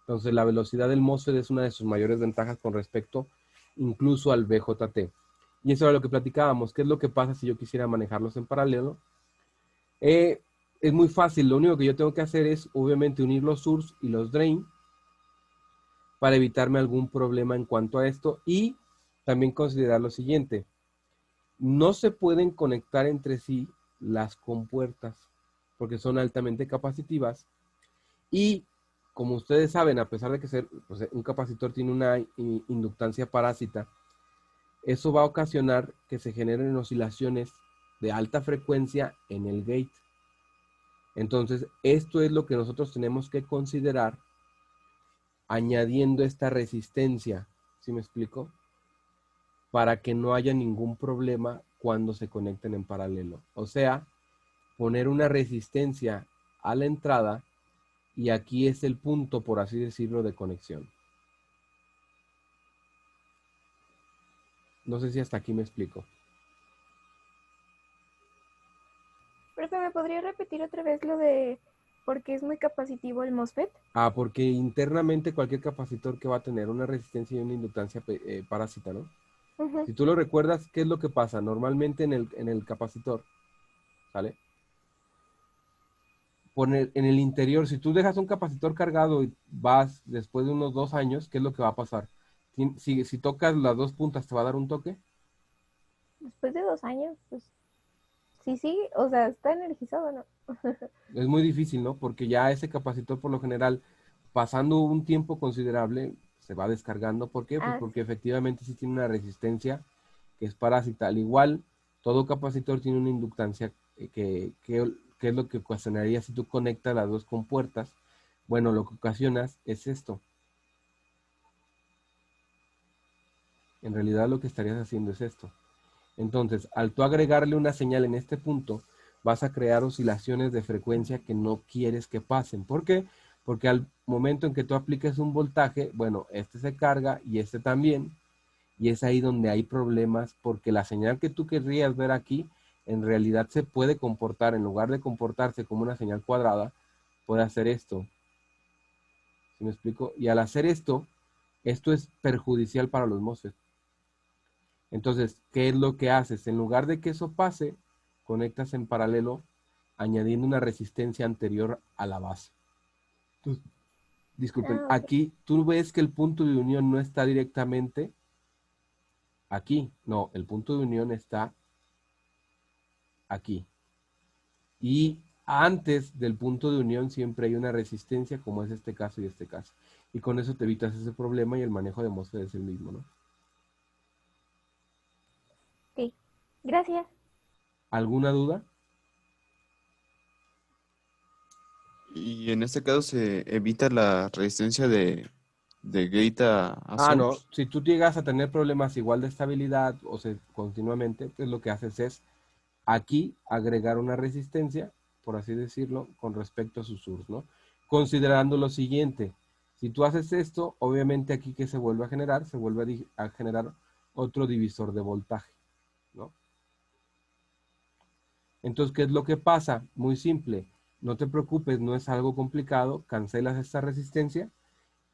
Speaker 2: Entonces, la velocidad del MOSFET es una de sus mayores ventajas con respecto incluso al BJT. Y eso era lo que platicábamos. ¿Qué es lo que pasa si yo quisiera manejarlos en paralelo? Es muy fácil. Lo único que yo tengo que hacer es, obviamente, unir los source y los drain para evitarme algún problema en cuanto a esto. Y también considerar lo siguiente. No se pueden conectar entre sí las compuertas porque son altamente capacitivas y como ustedes saben, a pesar de que un capacitor tiene una inductancia parásita, eso va a ocasionar que se generen oscilaciones de alta frecuencia en el gate. Entonces, esto es lo que nosotros tenemos que considerar añadiendo esta resistencia, ¿sí me explico? Para que no haya ningún problema cuando se conecten en paralelo. O sea, poner una resistencia a la entrada y aquí es el punto, por así decirlo, de conexión. No sé si hasta aquí me explico.
Speaker 5: Profe, ¿me podría repetir otra vez lo de por qué es muy capacitivo el MOSFET?
Speaker 2: Porque internamente cualquier capacitor que va a tener una resistencia y una inductancia parásita, ¿no?
Speaker 5: Ujú.
Speaker 2: Si tú lo recuerdas, ¿qué es lo que pasa? Normalmente en el capacitor, ¿sale? En el interior, si tú dejas un capacitor cargado y vas después de unos 2 años, ¿qué es lo que va a pasar? Si tocas las dos puntas, ¿te va a dar un toque?
Speaker 5: Después de 2 años, pues sí, o sea, está energizado, ¿no?
Speaker 2: Es muy difícil, ¿no? Porque ya ese capacitor, por lo general, pasando un tiempo considerable, se va descargando. ¿Por qué? Pues
Speaker 5: Ah,
Speaker 2: porque efectivamente sí tiene una resistencia que es parásita. Al igual, todo capacitor tiene una inductancia que es lo que ocasionaría si tú conectas las dos compuertas. Bueno, lo que ocasionas es esto. En realidad lo que estarías haciendo es esto. Entonces, al tú agregarle una señal en este punto, vas a crear oscilaciones de frecuencia que no quieres que pasen. ¿Por qué? Porque al momento en que tú apliques un voltaje, bueno, este se carga y este también, y es ahí donde hay problemas, porque la señal que tú querrías ver aquí, en realidad se puede comportar, en lugar de comportarse como una señal cuadrada, puede hacer esto. ¿Sí me explico? Y al hacer esto es perjudicial para los MOSFET. Entonces, ¿qué es lo que haces? En lugar de que eso pase, conectas en paralelo añadiendo una resistencia anterior a la base. Entonces, disculpen,
Speaker 5: ok.
Speaker 2: aquí tú ves que el punto de unión no está directamente aquí. No, el punto de unión está aquí. Y antes del punto de unión siempre hay una resistencia, como es este caso y este caso. Y con eso te evitas ese problema y el manejo de MOSFET es el mismo, ¿no?
Speaker 5: Ok, gracias.
Speaker 2: ¿Alguna duda?
Speaker 4: Y en este caso se evita la resistencia de gate a
Speaker 2: No,
Speaker 4: source.
Speaker 2: si tú llegas a tener problemas igual de estabilidad continuamente, pues lo que haces es aquí agregar una resistencia, por así decirlo, con respecto a sus source, ¿no? Considerando lo siguiente, si tú haces esto, obviamente aquí que se vuelve a generar, se vuelve a generar otro divisor de voltaje, ¿no? Entonces, ¿qué es lo que pasa? Muy simple, no te preocupes, no es algo complicado, cancelas esta resistencia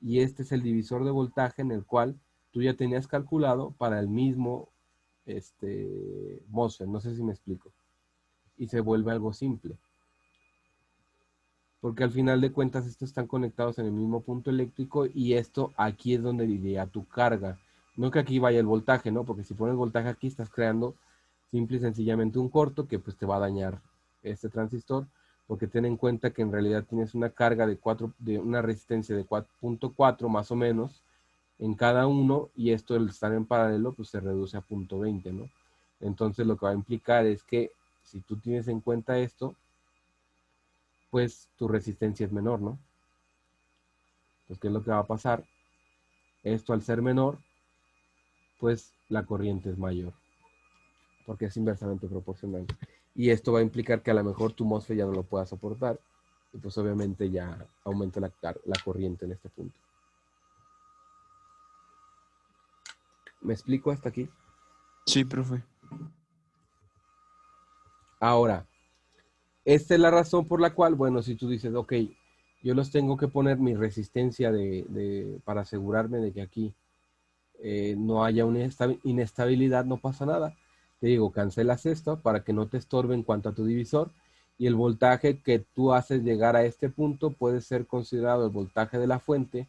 Speaker 2: y este es el divisor de voltaje en el cual tú ya tenías calculado para el mismo MOSFET, no sé si me explico, y se vuelve algo simple. porque al final de cuentas estos están conectados en el mismo punto eléctrico y esto aquí es donde iría tu carga. No que aquí vaya el voltaje, ¿no? Porque si pones voltaje aquí estás creando simple y sencillamente un corto que pues te va a dañar este transistor, porque ten en cuenta que en realidad tienes una carga de una resistencia de 4.4 más o menos en cada uno, y esto al estar en paralelo pues se reduce a 0.20, ¿no? Entonces lo que va a implicar es que si tú tienes en cuenta esto, pues tu resistencia es menor, ¿no? Entonces, ¿qué es lo que va a pasar? Esto al ser menor, pues la corriente es mayor, porque es inversamente proporcional. Y esto va a implicar que a lo mejor tu MOSFET ya no lo pueda soportar, y pues obviamente ya aumenta la corriente en este punto. ¿Me explico hasta aquí?
Speaker 4: Sí, profe.
Speaker 2: Ahora, esta es la razón por la cual, bueno, si tú dices, ok, yo los tengo que poner mi resistencia para asegurarme de que aquí no haya una inestabilidad, no pasa nada. Te digo, cancelas esto para que no te estorbe en cuanto a tu divisor, y el voltaje que tú haces llegar a este punto puede ser considerado el voltaje de la fuente,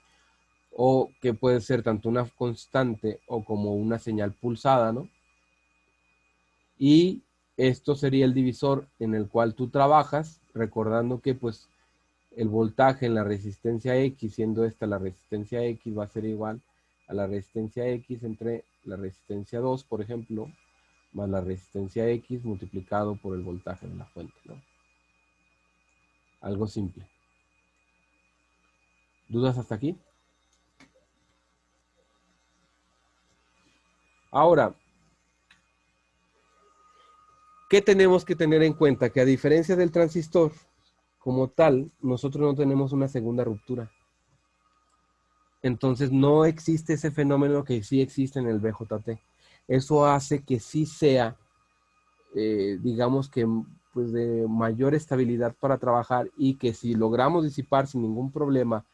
Speaker 2: o que puede ser tanto una constante o como una señal pulsada, ¿no? Y esto sería el divisor en el cual tú trabajas, recordando que pues el voltaje en la resistencia X, siendo esta la resistencia X, va a ser igual a la resistencia X entre la resistencia 2, por ejemplo, más la resistencia X multiplicado por el voltaje de la fuente, ¿no? Algo simple. ¿Dudas hasta aquí? Ahora, ¿qué tenemos que tener en cuenta? Que a diferencia del transistor, como tal, nosotros no tenemos una segunda ruptura. Entonces no existe ese fenómeno que sí existe en el BJT. Eso hace que sí sea, digamos que pues de mayor estabilidad para trabajar, y que si logramos disipar sin ningún problema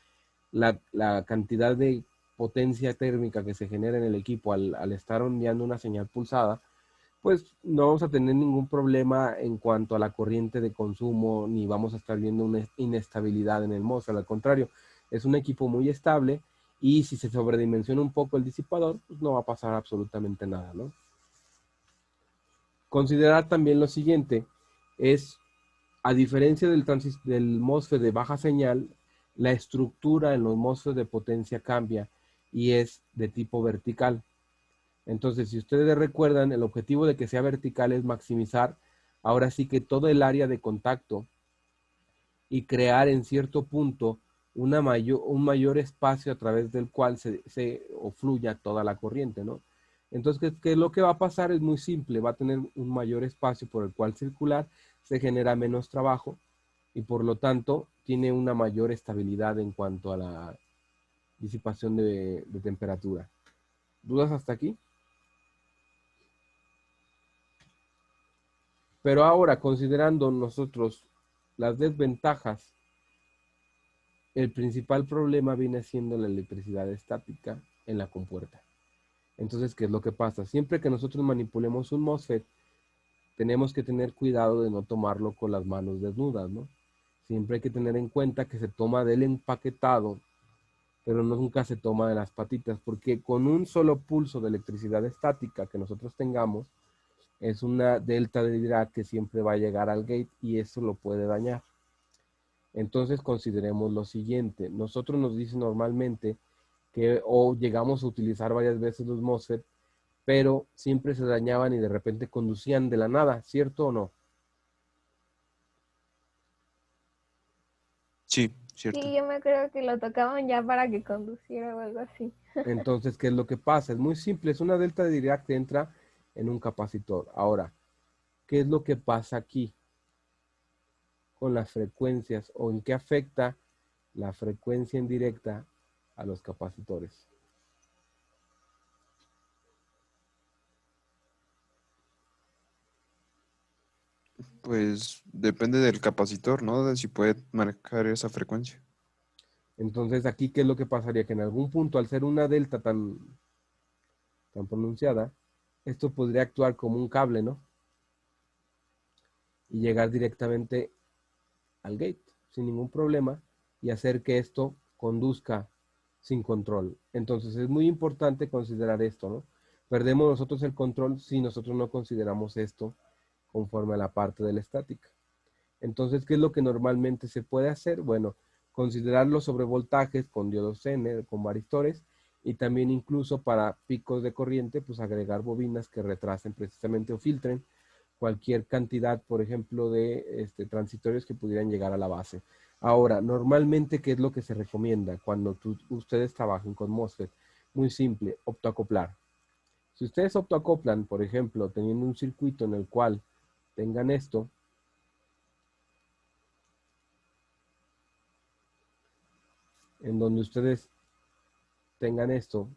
Speaker 2: la cantidad de potencia térmica que se genera en el equipo al estar enviando una señal pulsada, pues no vamos a tener ningún problema en cuanto a la corriente de consumo, ni vamos a estar viendo una inestabilidad en el MOSFET. Al contrario, es un equipo muy estable, y si se sobredimensiona un poco el disipador, pues no va a pasar absolutamente nada, ¿no? Considerar también lo siguiente, es, a diferencia del MOSFET de baja señal, la estructura en los MOSFET de potencia cambia y es de tipo vertical. Entonces, si ustedes recuerdan, el objetivo de que sea vertical es maximizar ahora sí que todo el área de contacto y crear en cierto punto un mayor espacio a través del cual o fluya toda la corriente, ¿no? Entonces, ¿qué es lo que va a pasar? Es muy simple, va a tener un mayor espacio por el cual circular, se genera menos trabajo y por lo tanto tiene una mayor estabilidad en cuanto a la disipación de temperatura. ¿Dudas hasta aquí? Pero ahora, considerando nosotros las desventajas, el principal problema viene siendo la electricidad estática en la compuerta. Entonces, ¿qué es lo que pasa? Siempre que nosotros manipulemos un MOSFET, tenemos que tener cuidado de no tomarlo con las manos desnudas, ¿no? Siempre hay que tener en cuenta que se toma del empaquetado, pero nunca se toma de las patitas, porque con un solo pulso de electricidad estática que nosotros tengamos, es una delta de Dirac que siempre va a llegar al gate y eso lo puede dañar. Entonces consideremos lo siguiente, nosotros nos dicen normalmente que o llegamos a utilizar varias veces los MOSFET, pero siempre se dañaban y de repente conducían de la nada, ¿cierto o no?
Speaker 4: Sí, cierto.
Speaker 5: Sí, yo me acuerdo que lo tocaban ya para que conduciera o algo así.
Speaker 2: Entonces, ¿qué es lo que pasa? Es muy simple, es una delta de Dirac que entra en un capacitor. Ahora, ¿qué es lo que pasa aquí con las frecuencias, o en qué afecta la frecuencia indirecta a los capacitores?
Speaker 4: Pues depende del capacitor, ¿no? De si puede marcar esa frecuencia.
Speaker 2: Entonces, aquí, ¿qué es lo que pasaría? Que en algún punto, al ser una delta tan pronunciada, esto podría actuar como un cable, ¿no? Y llegar directamente al gate. sin ningún problema y hacer que esto conduzca sin control. Entonces es muy importante considerar esto, ¿no? Perdemos nosotros el control si nosotros no consideramos esto conforme a la parte de la estática. Entonces, ¿qué es lo que normalmente se puede hacer? Bueno, considerar los sobrevoltajes con diodos Zener, con varistores, y también incluso para picos de corriente, pues agregar bobinas que retrasen precisamente o filtren cualquier cantidad, por ejemplo, de transitorios que pudieran llegar a la base. Ahora, normalmente, ¿qué es lo que se recomienda cuando ustedes trabajen con MOSFET? Muy simple, optoacoplar. Si ustedes optoacoplan, por ejemplo, teniendo un circuito en el cual tengan esto, en donde ustedes tengan esto,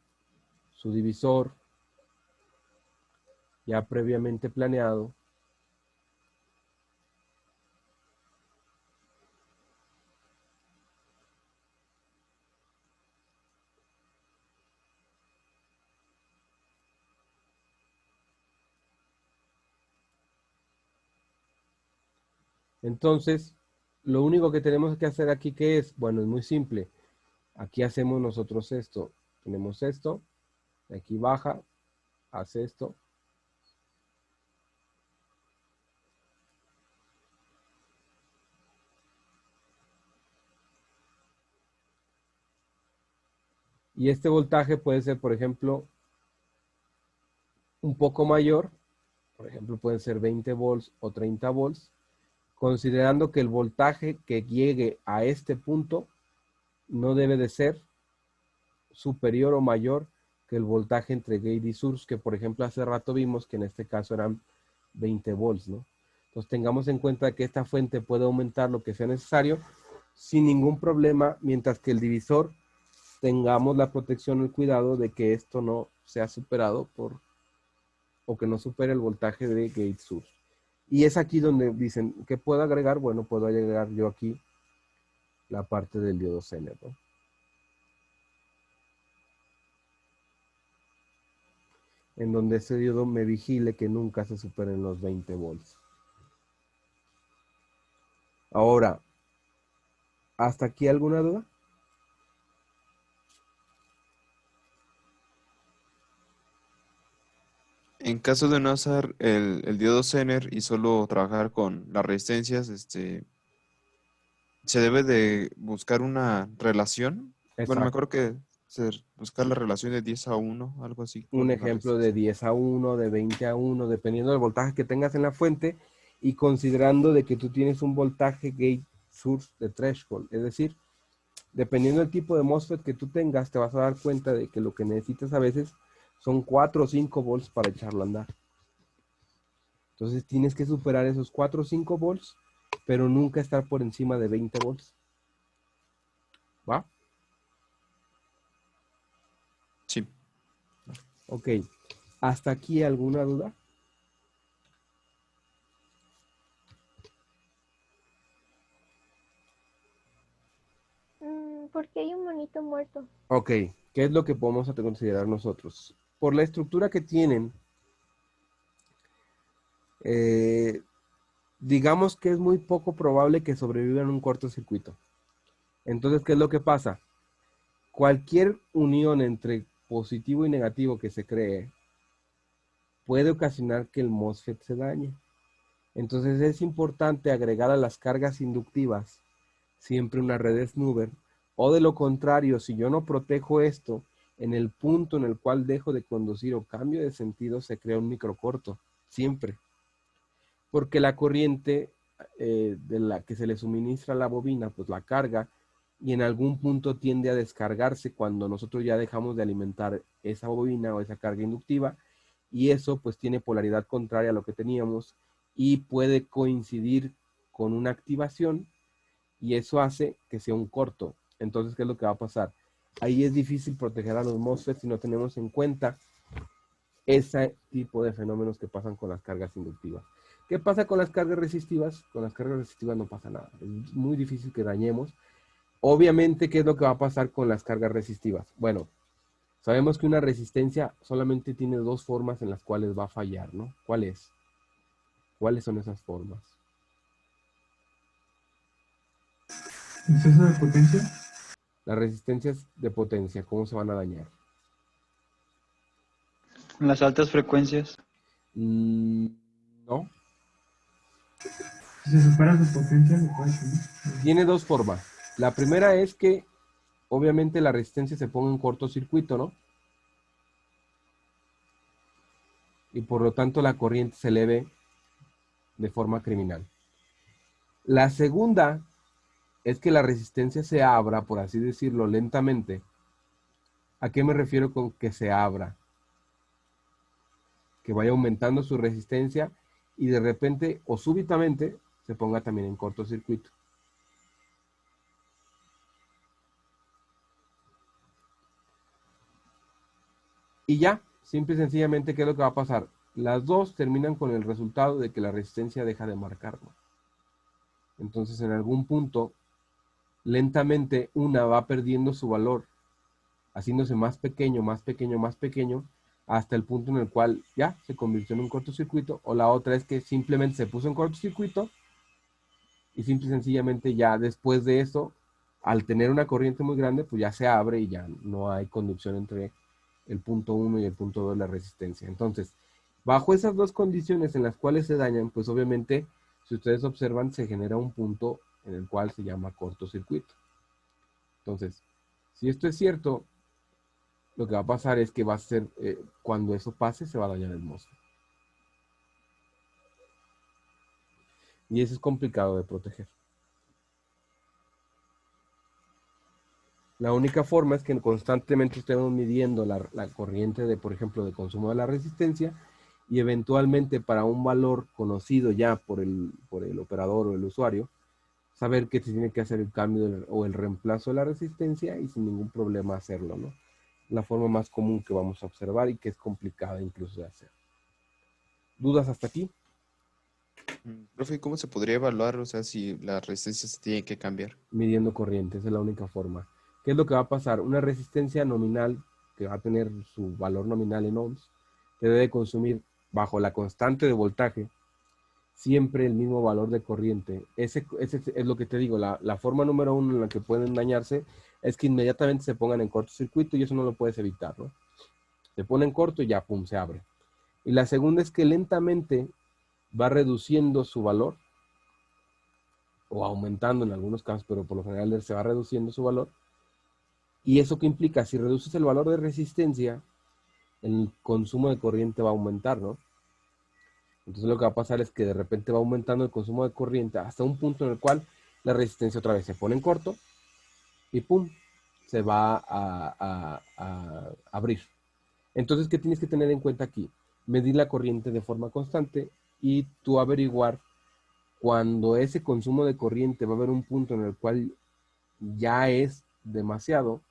Speaker 2: su divisor ya previamente planeado, entonces lo único que tenemos que hacer aquí, ¿qué es? Bueno, es muy simple. Aquí hacemos nosotros esto, tenemos esto, de aquí baja, hace esto, y este voltaje puede ser, por ejemplo, un poco mayor, por ejemplo, pueden ser 20 volts o 30 volts, considerando que el voltaje que llegue a este punto no debe de ser superior o mayor que el voltaje entre gate y source, que por ejemplo hace rato vimos que en este caso eran 20 volts, ¿no? Entonces tengamos en cuenta que esta fuente puede aumentar lo que sea necesario sin ningún problema, mientras que el divisor tengamos la protección, el cuidado de que esto no sea superado o que no supere el voltaje de gate source. Y es aquí donde dicen, ¿qué puedo agregar? Bueno, puedo agregar yo aquí la parte del diodo Zener, ¿no? En donde ese diodo me vigile que nunca se superen los 20 volts. Ahora, ¿hasta aquí alguna duda?
Speaker 4: En caso de no usar el diodo Zener y solo trabajar con las resistencias, se debe de buscar una relación. Bueno,
Speaker 2: Exacto.
Speaker 4: mejor que buscar la relación de 10 a 1, algo así
Speaker 2: Un
Speaker 4: con la
Speaker 2: ejemplo de
Speaker 4: resistencia.
Speaker 2: 10 a 1, de 20 a 1, dependiendo del voltaje que tengas en la fuente y considerando de que tú tienes un voltaje gate source de threshold. Es decir, dependiendo del tipo de MOSFET que tú tengas, te vas a dar cuenta de que lo que necesitas a veces son 4 o 5 volts para echarlo a andar. Entonces tienes que superar esos 4 o 5 volts, pero nunca estar por encima de 20 volts. ¿Va?
Speaker 4: Sí.
Speaker 2: Ok. ¿Hasta aquí alguna duda?
Speaker 5: Porque hay un monito muerto.
Speaker 2: Ok. ¿Qué es lo que podemos considerar nosotros? Por la estructura que tienen, eh, digamos que es muy poco probable que sobrevivan un cortocircuito. Entonces, ¿qué es lo que pasa? Cualquier unión entre positivo y negativo que se cree puede ocasionar que el MOSFET se dañe. Entonces es importante agregar a las cargas inductivas siempre una red snubber, o de lo contrario, si yo no protejo esto, en el punto en el cual dejo de conducir o cambio de sentido, se crea un microcorto, siempre. Porque la corriente de la que se le suministra a la bobina, pues la carga, y en algún punto tiende a descargarse cuando nosotros ya dejamos de alimentar esa bobina o esa carga inductiva, y eso pues tiene polaridad contraria a lo que teníamos y puede coincidir con una activación y eso hace que sea un corto. Entonces, ¿qué es lo que va a pasar? Ahí es difícil proteger a los MOSFET si no tenemos en cuenta ese tipo de fenómenos que pasan con las cargas inductivas. ¿Qué pasa con las cargas resistivas? Con las cargas resistivas no pasa nada. Es muy difícil que dañemos. Obviamente, ¿qué es lo que va a pasar con las cargas resistivas? Bueno, sabemos que una resistencia solamente tiene dos formas en las cuales va a fallar, ¿no? ¿Cuáles son esas formas?
Speaker 7: ¿Exceso de potencia?
Speaker 2: Las resistencias de potencia, ¿cómo se van a dañar?
Speaker 6: Las altas frecuencias.
Speaker 2: No.
Speaker 7: Si se supera su potencia, lo puede tener.
Speaker 2: Tiene dos formas. La primera es que, obviamente, la resistencia se ponga en cortocircuito, ¿no? Y por lo tanto la corriente se eleve de forma criminal. La segunda es que la resistencia se abra, por así decirlo, lentamente. ¿A qué me refiero con que se abra? Que vaya aumentando su resistencia y de repente o súbitamente se ponga también en cortocircuito. Y ya, simple y sencillamente, ¿qué es lo que va a pasar? Las dos terminan con el resultado de que la resistencia deja de marcar, ¿no? Entonces, en algún punto, lentamente una va perdiendo su valor, haciéndose más pequeño, más pequeño, más pequeño, hasta el punto en el cual ya se convirtió en un cortocircuito, o la otra es que simplemente se puso en cortocircuito y simple y sencillamente ya después de eso, al tener una corriente muy grande, pues ya se abre y ya no hay conducción entre el punto 1 y el punto 2 de la resistencia. Entonces, bajo esas dos condiciones en las cuales se dañan, pues obviamente, si ustedes observan, se genera un punto en el cual se llama cortocircuito. Entonces, si esto es cierto, lo que va a pasar es que va a ser, cuando eso pase, se va a dañar el MOSFET. Y eso es complicado de proteger. La única forma es que constantemente estemos midiendo la corriente de, por ejemplo, de consumo de la resistencia y eventualmente para un valor conocido ya por el operador o el usuario, saber que se tiene que hacer el cambio o el reemplazo de la resistencia y sin ningún problema hacerlo, ¿no? La forma más común que vamos a observar y que es complicada incluso de hacer. ¿Dudas hasta aquí?
Speaker 4: Profe, ¿cómo se podría evaluar, o sea, si la resistencia se tiene que cambiar?
Speaker 2: Midiendo corriente, esa es la única forma. ¿Qué es lo que va a pasar? Una resistencia nominal que va a tener su valor nominal en ohms, que debe consumir bajo la constante de voltaje siempre el mismo valor de corriente. Ese es lo que te digo, la forma número uno en la que pueden dañarse es que inmediatamente se pongan en cortocircuito y eso no lo puedes evitar, ¿no? Se pone en corto y ya, pum, se abre. Y la segunda es que lentamente va reduciendo su valor o aumentando en algunos casos, pero por lo general se va reduciendo su valor. ¿Y eso qué implica? Si reduces el valor de resistencia, el consumo de corriente va a aumentar, ¿no? Entonces lo que va a pasar es que de repente va aumentando el consumo de corriente hasta un punto en el cual la resistencia otra vez se pone en corto y ¡pum! Se va a abrir. Entonces, ¿qué tienes que tener en cuenta aquí? Medir la corriente de forma constante y tú averiguar cuando ese consumo de corriente va a haber un punto en el cual ya es demasiado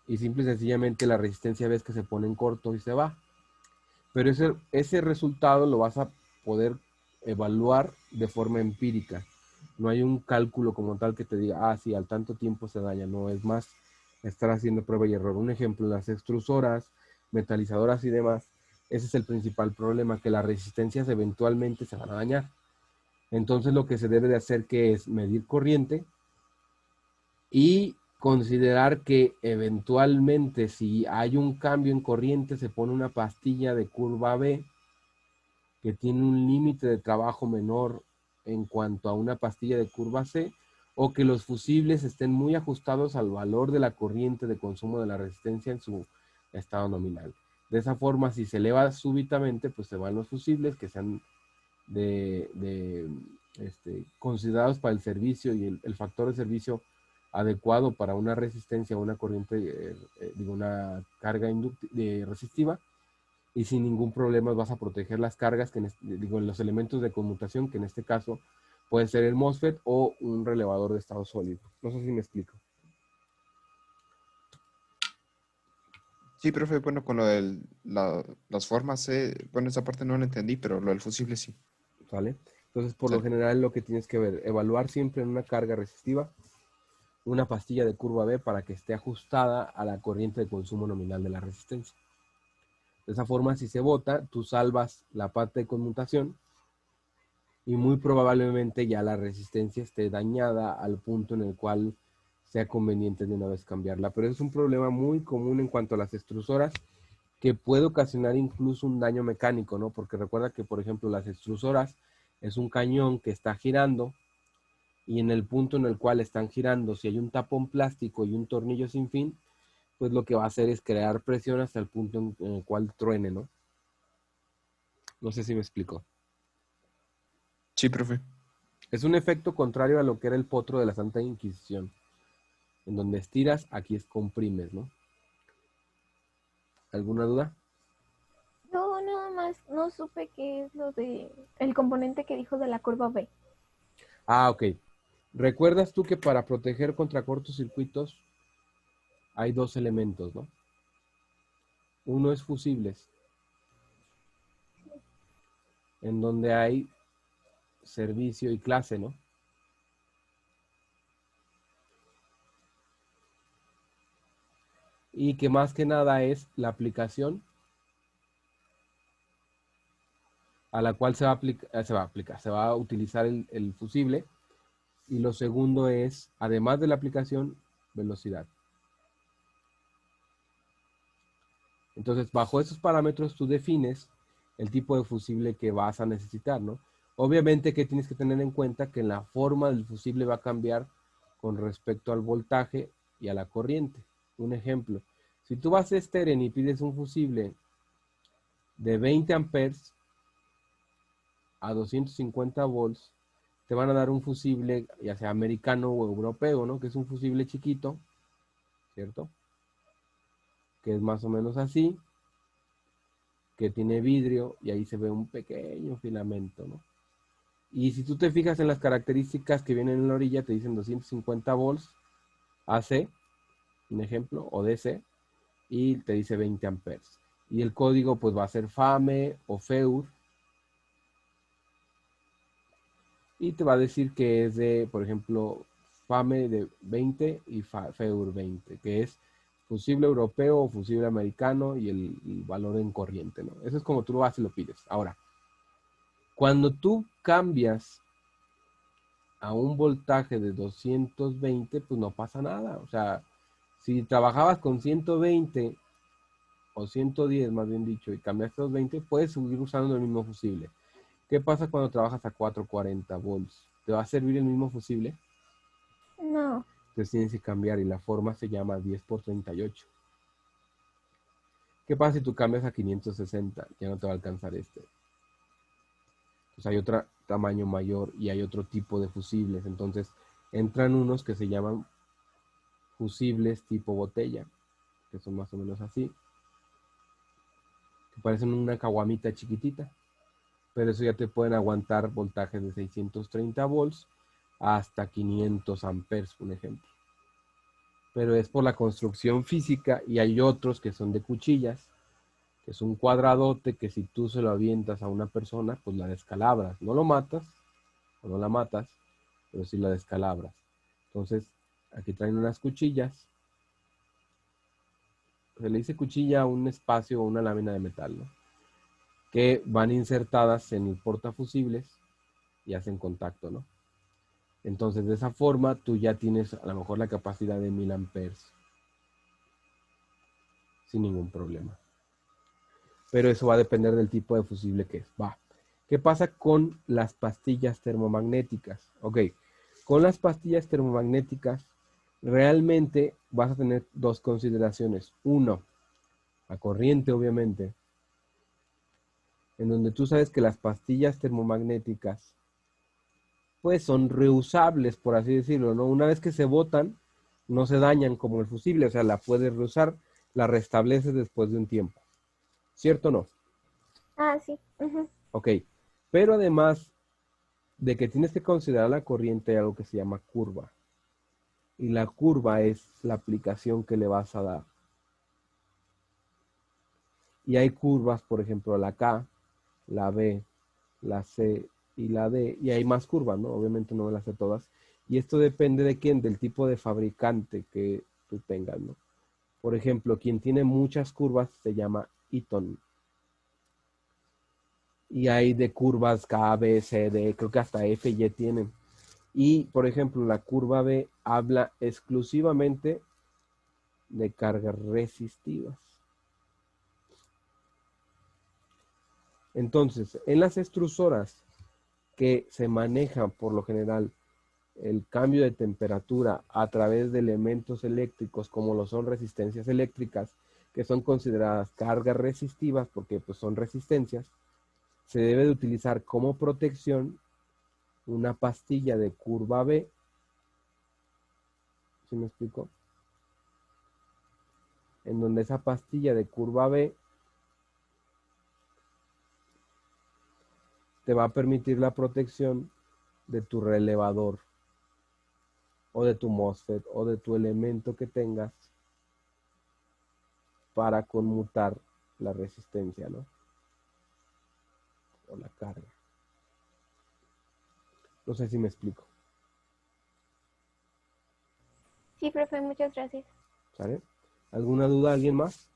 Speaker 2: y simple y sencillamente la resistencia ves que se pone en corto y se va. Pero ese resultado lo vas a poder evaluar de forma empírica. No hay un cálculo como tal que te diga, sí, al tanto tiempo se daña. No, es más estar haciendo prueba y error. Un ejemplo, las extrusoras, metalizadoras y demás, ese es el principal problema, que las resistencias eventualmente se van a dañar. Entonces lo que se debe de hacer que es medir corriente y considerar que eventualmente si hay un cambio en corriente se pone una pastilla de curva B que tiene un límite de trabajo menor en cuanto a una pastilla de curva C, o que los fusibles estén muy ajustados al valor de la corriente de consumo de la resistencia en su estado nominal. De esa forma, si se eleva súbitamente, pues se van los fusibles que sean considerados para el servicio y el factor de servicio adecuado para una resistencia o una corriente, una carga resistiva, y sin ningún problema vas a proteger las cargas, los elementos de conmutación, que en este caso puede ser el MOSFET o un relevador de estado sólido. No sé si me explico.
Speaker 4: Sí, profe, bueno, con lo de las formas, bueno, esa parte no la entendí, pero lo del fusible sí.
Speaker 2: ¿Vale? Entonces, por lo general, lo que tienes que ver, evaluar siempre en una carga resistiva una pastilla de curva B para que esté ajustada a la corriente de consumo nominal de la resistencia. De esa forma, si se bota, tú salvas la parte de conmutación y muy probablemente ya la resistencia esté dañada al punto en el cual sea conveniente de una vez cambiarla. Pero es un problema muy común en cuanto a las extrusoras, que puede ocasionar incluso un daño mecánico, ¿no? Porque recuerda que, por ejemplo, las extrusoras es un cañón que está girando, y en el punto en el cual están girando, si hay un tapón plástico y un tornillo sin fin, pues lo que va a hacer es crear presión hasta el punto en el cual truene, ¿no? No sé si me explico.
Speaker 4: Sí, profe.
Speaker 2: Es un efecto contrario a lo que era el potro de la Santa Inquisición. En donde estiras, aquí es comprimes, ¿no? ¿Alguna duda?
Speaker 5: No, nada más, no supe qué es lo de el componente que dijo de la curva B.
Speaker 2: Ah, ok. ¿Recuerdas tú que para proteger contra cortocircuitos hay dos elementos, ¿no? Uno es fusibles, en donde hay servicio y clase, ¿no? Y que más que nada es la aplicación a la cual se va a aplicar, se va a utilizar el fusible. Y lo segundo es, además de la aplicación, velocidad. Entonces, bajo esos parámetros tú defines el tipo de fusible que vas a necesitar, ¿no? Obviamente que tienes que tener en cuenta que la forma del fusible va a cambiar con respecto al voltaje y a la corriente. Un ejemplo, si tú vas a Steren y pides un fusible de 20 amperes a 250 volts, te van a dar un fusible, ya sea americano o europeo, ¿no? Que es un fusible chiquito, ¿cierto? Que es más o menos así, que tiene vidrio y ahí se ve un pequeño filamento, ¿no? Y si tú te fijas en las características que vienen en la orilla, te dicen 250 volts AC, un ejemplo, o DC, y te dice 20 amperes. Y el código pues va a ser FAME o FEUR, y te va a decir que es de, por ejemplo, FAME de 20 y FEUR 20, que es fusible europeo o fusible americano y el valor en corriente, ¿no? Eso es como tú lo vas y lo pides. Ahora, cuando tú cambias a un voltaje de 220, pues no pasa nada. O sea, si trabajabas con 120 o 110, más bien dicho, y cambiaste a 220, puedes seguir usando el mismo fusible. ¿Qué pasa cuando trabajas a 440 volts? ¿Te va a servir el mismo fusible?
Speaker 5: No.
Speaker 2: Entonces tienes que cambiar y la forma se llama 10 por 38. ¿Qué pasa si tú cambias a 560? Ya no te va a alcanzar este. Pues hay otro tamaño mayor y hay otro tipo de fusibles. Entonces entran unos que se llaman fusibles tipo botella, que son más o menos así, que parecen una caguamita chiquitita, pero eso ya te pueden aguantar voltajes de 630 volts hasta 500 amperes, por ejemplo. Pero es por la construcción física, y hay otros que son de cuchillas, que es un cuadradote que si tú se lo avientas a una persona, pues la descalabras. No lo matas, o no la matas, pero sí la descalabras. Entonces, aquí traen unas cuchillas. Se le dice cuchilla a un espacio o una lámina de metal, ¿no? Que van insertadas en el portafusibles y hacen contacto, ¿no? Entonces, de esa forma, tú ya tienes a lo mejor la capacidad de 1000 amperes sin ningún problema. Pero eso va a depender del tipo de fusible que es. Va. ¿Qué pasa con las pastillas termomagnéticas? Ok, con las pastillas termomagnéticas realmente vas a tener dos consideraciones. Uno, la corriente, obviamente, en donde tú sabes que las pastillas termomagnéticas pues son reusables, por así decirlo, ¿no? Una vez que se botan, no se dañan como el fusible, o sea, la puedes reusar, la restableces después de un tiempo. ¿Cierto o no?
Speaker 5: Ah, sí. Ujú.
Speaker 2: Ok, pero además de que tienes que considerar la corriente, hay algo que se llama curva. Y la curva es la aplicación que le vas a dar. Y hay curvas, por ejemplo, la K, la B, la C y la D. Y hay más curvas, ¿no? Obviamente no me las sé todas. Y esto depende de quién, del tipo de fabricante que tú tengas, ¿no? Por ejemplo, quien tiene muchas curvas se llama Eaton. Y hay de curvas K, B, C, D, creo que hasta F y Y tienen. Y, por ejemplo, la curva B habla exclusivamente de cargas resistivas. Entonces, en las extrusoras que se manejan por lo general el cambio de temperatura a través de elementos eléctricos como lo son resistencias eléctricas, que son consideradas cargas resistivas porque pues, son resistencias, se debe de utilizar como protección una pastilla de curva B. ¿Sí me explico? En donde esa pastilla de curva B te va a permitir la protección de tu relevador o de tu MOSFET o de tu elemento que tengas para conmutar la resistencia, ¿no? O la carga. No sé si me explico.
Speaker 5: Sí, profe, muchas gracias.
Speaker 2: ¿Sale? ¿Alguna duda? ¿Alguien más?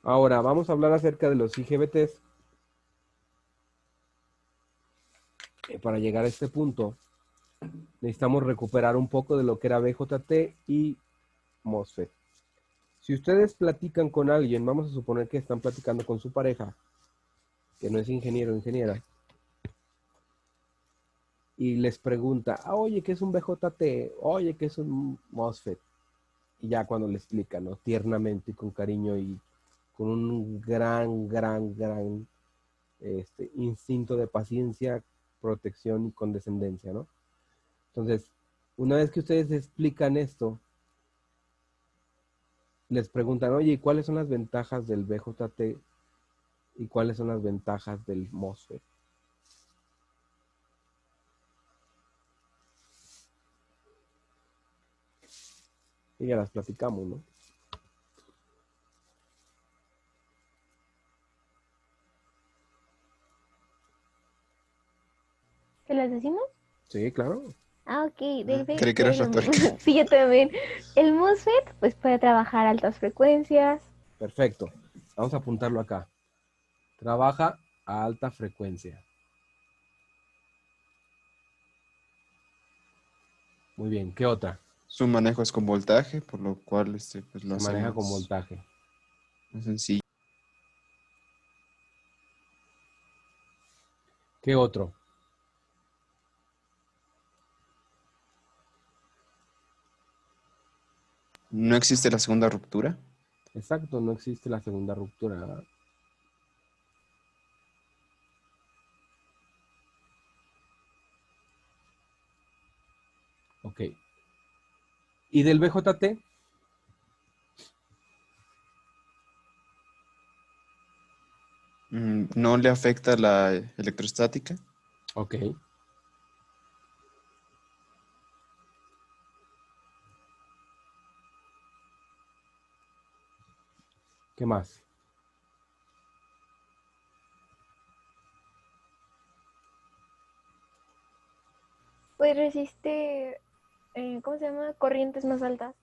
Speaker 2: Ahora, vamos a hablar acerca de los IGBTs. Para llegar a este punto, necesitamos recuperar un poco de lo que era BJT y MOSFET. Si ustedes platican con alguien, vamos a suponer que están platicando con su pareja, que no es ingeniero o ingeniera, y les pregunta, oye, ¿qué es un BJT? Oye, ¿qué es un MOSFET? Y ya cuando le explican, ¿no? Tiernamente y con cariño y con un gran instinto de paciencia, protección y condescendencia, ¿no? Entonces, una vez que ustedes explican esto, les preguntan, oye, ¿cuáles son las ventajas del BJT y cuáles son las ventajas del MOSFET? Y ya las platicamos, ¿no?
Speaker 5: ¿Te las decimos?
Speaker 2: Sí, claro.
Speaker 5: Ah, ok.
Speaker 4: Creí que eras retórica.
Speaker 5: Sí, yo también. El MOSFET, pues puede trabajar a altas frecuencias.
Speaker 2: Perfecto. Vamos a apuntarlo acá. Trabaja a alta frecuencia. Muy bien. ¿Qué otra?
Speaker 4: Su manejo es con voltaje, por lo cual pues lo
Speaker 2: Se
Speaker 4: hace
Speaker 2: maneja con
Speaker 4: más,
Speaker 2: voltaje.
Speaker 4: más sencillo.
Speaker 2: ¿Qué otro?
Speaker 4: No existe la segunda ruptura.
Speaker 2: Exacto, no existe la segunda ruptura. Ok. ¿Y del BJT?
Speaker 4: No le afecta la electrostática.
Speaker 2: Ok. ¿Qué más?
Speaker 5: Pues resiste, ¿cómo se llama? Corrientes más altas.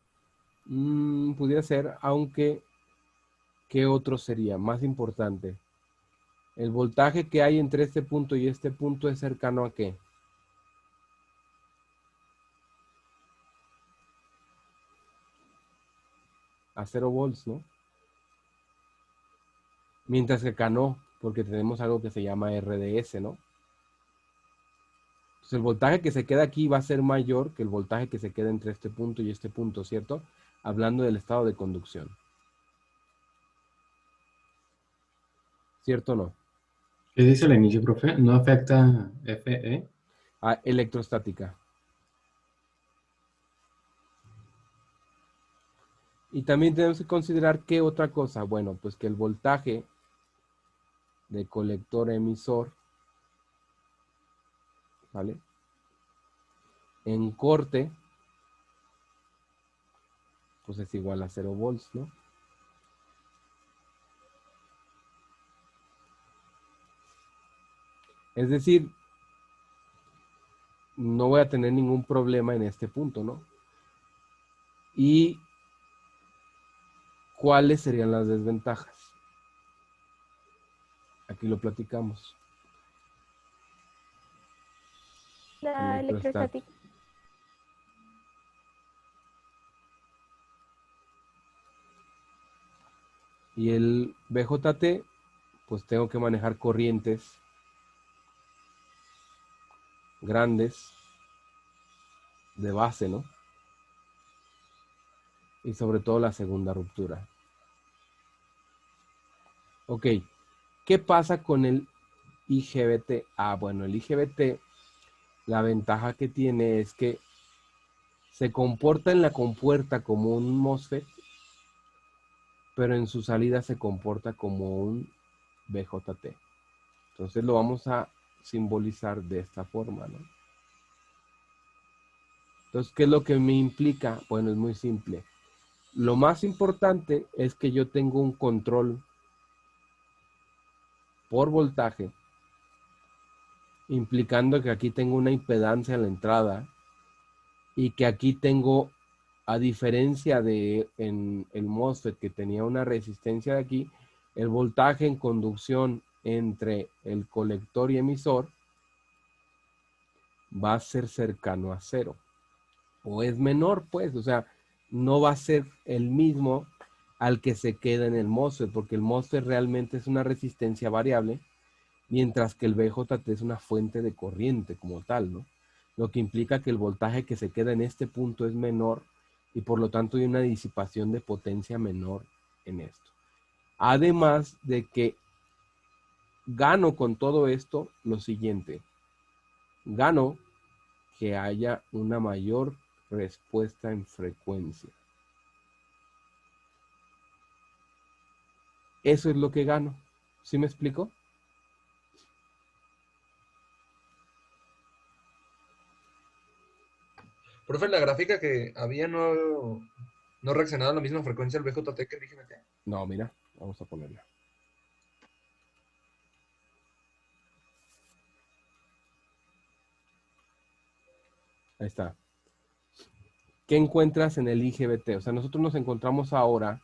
Speaker 2: Pudiera ser, aunque, ¿qué otro sería más importante? El voltaje que hay entre este punto y este punto es cercano ¿a qué? A 0 volts, ¿no? Mientras que acá no, porque tenemos algo que se llama RDS, ¿no? Entonces el voltaje que se queda aquí va a ser mayor que el voltaje que se queda entre este punto y este punto, ¿cierto? Hablando del estado de conducción. ¿Cierto o no?
Speaker 7: ¿Qué dice el inicio, profe? ¿No afecta FE?
Speaker 2: Electrostática. Y también tenemos que considerar qué otra cosa. Bueno, pues que el voltaje de colector emisor, ¿vale? En corte, pues es igual a 0 volts, ¿no? Es decir, no voy a tener ningún problema en este punto, ¿no? Y ¿cuáles serían las desventajas? Aquí lo platicamos.
Speaker 5: La electrostática.
Speaker 2: Y el BJT, pues tengo que manejar corrientes grandes de base, ¿no? Y sobre todo la segunda ruptura. Ok, ¿qué pasa con el IGBT? Ah, bueno, el IGBT, la ventaja que tiene es que se comporta en la compuerta como un MOSFET, pero en su salida se comporta como un BJT. Entonces lo vamos a simbolizar de esta forma, ¿no? Entonces, ¿qué es lo que me implica? Bueno, es muy simple. Lo más importante es que yo tengo un control por voltaje, implicando que aquí tengo una impedancia en la entrada y que aquí tengo, a diferencia de en el MOSFET que tenía una resistencia de aquí, el voltaje en conducción entre el colector y emisor va a ser cercano a cero. O es menor, pues, o sea, no va a ser el mismo al que se queda en el MOSFET, porque el MOSFET realmente es una resistencia variable, mientras que el BJT es una fuente de corriente como tal, ¿no? Lo que implica que el voltaje que se queda en este punto es menor y por lo tanto hay una disipación de potencia menor en esto. Además de que gano con todo esto lo siguiente, gano que haya una mayor respuesta en frecuencia. Eso es lo que gano. ¿Sí me explico?
Speaker 1: Profe, la gráfica que había no reaccionaba a la misma frecuencia el BJT que el IGBT.
Speaker 2: No, mira, vamos a ponerla. Ahí está. ¿Qué encuentras en el IGBT? O sea, nosotros nos encontramos ahora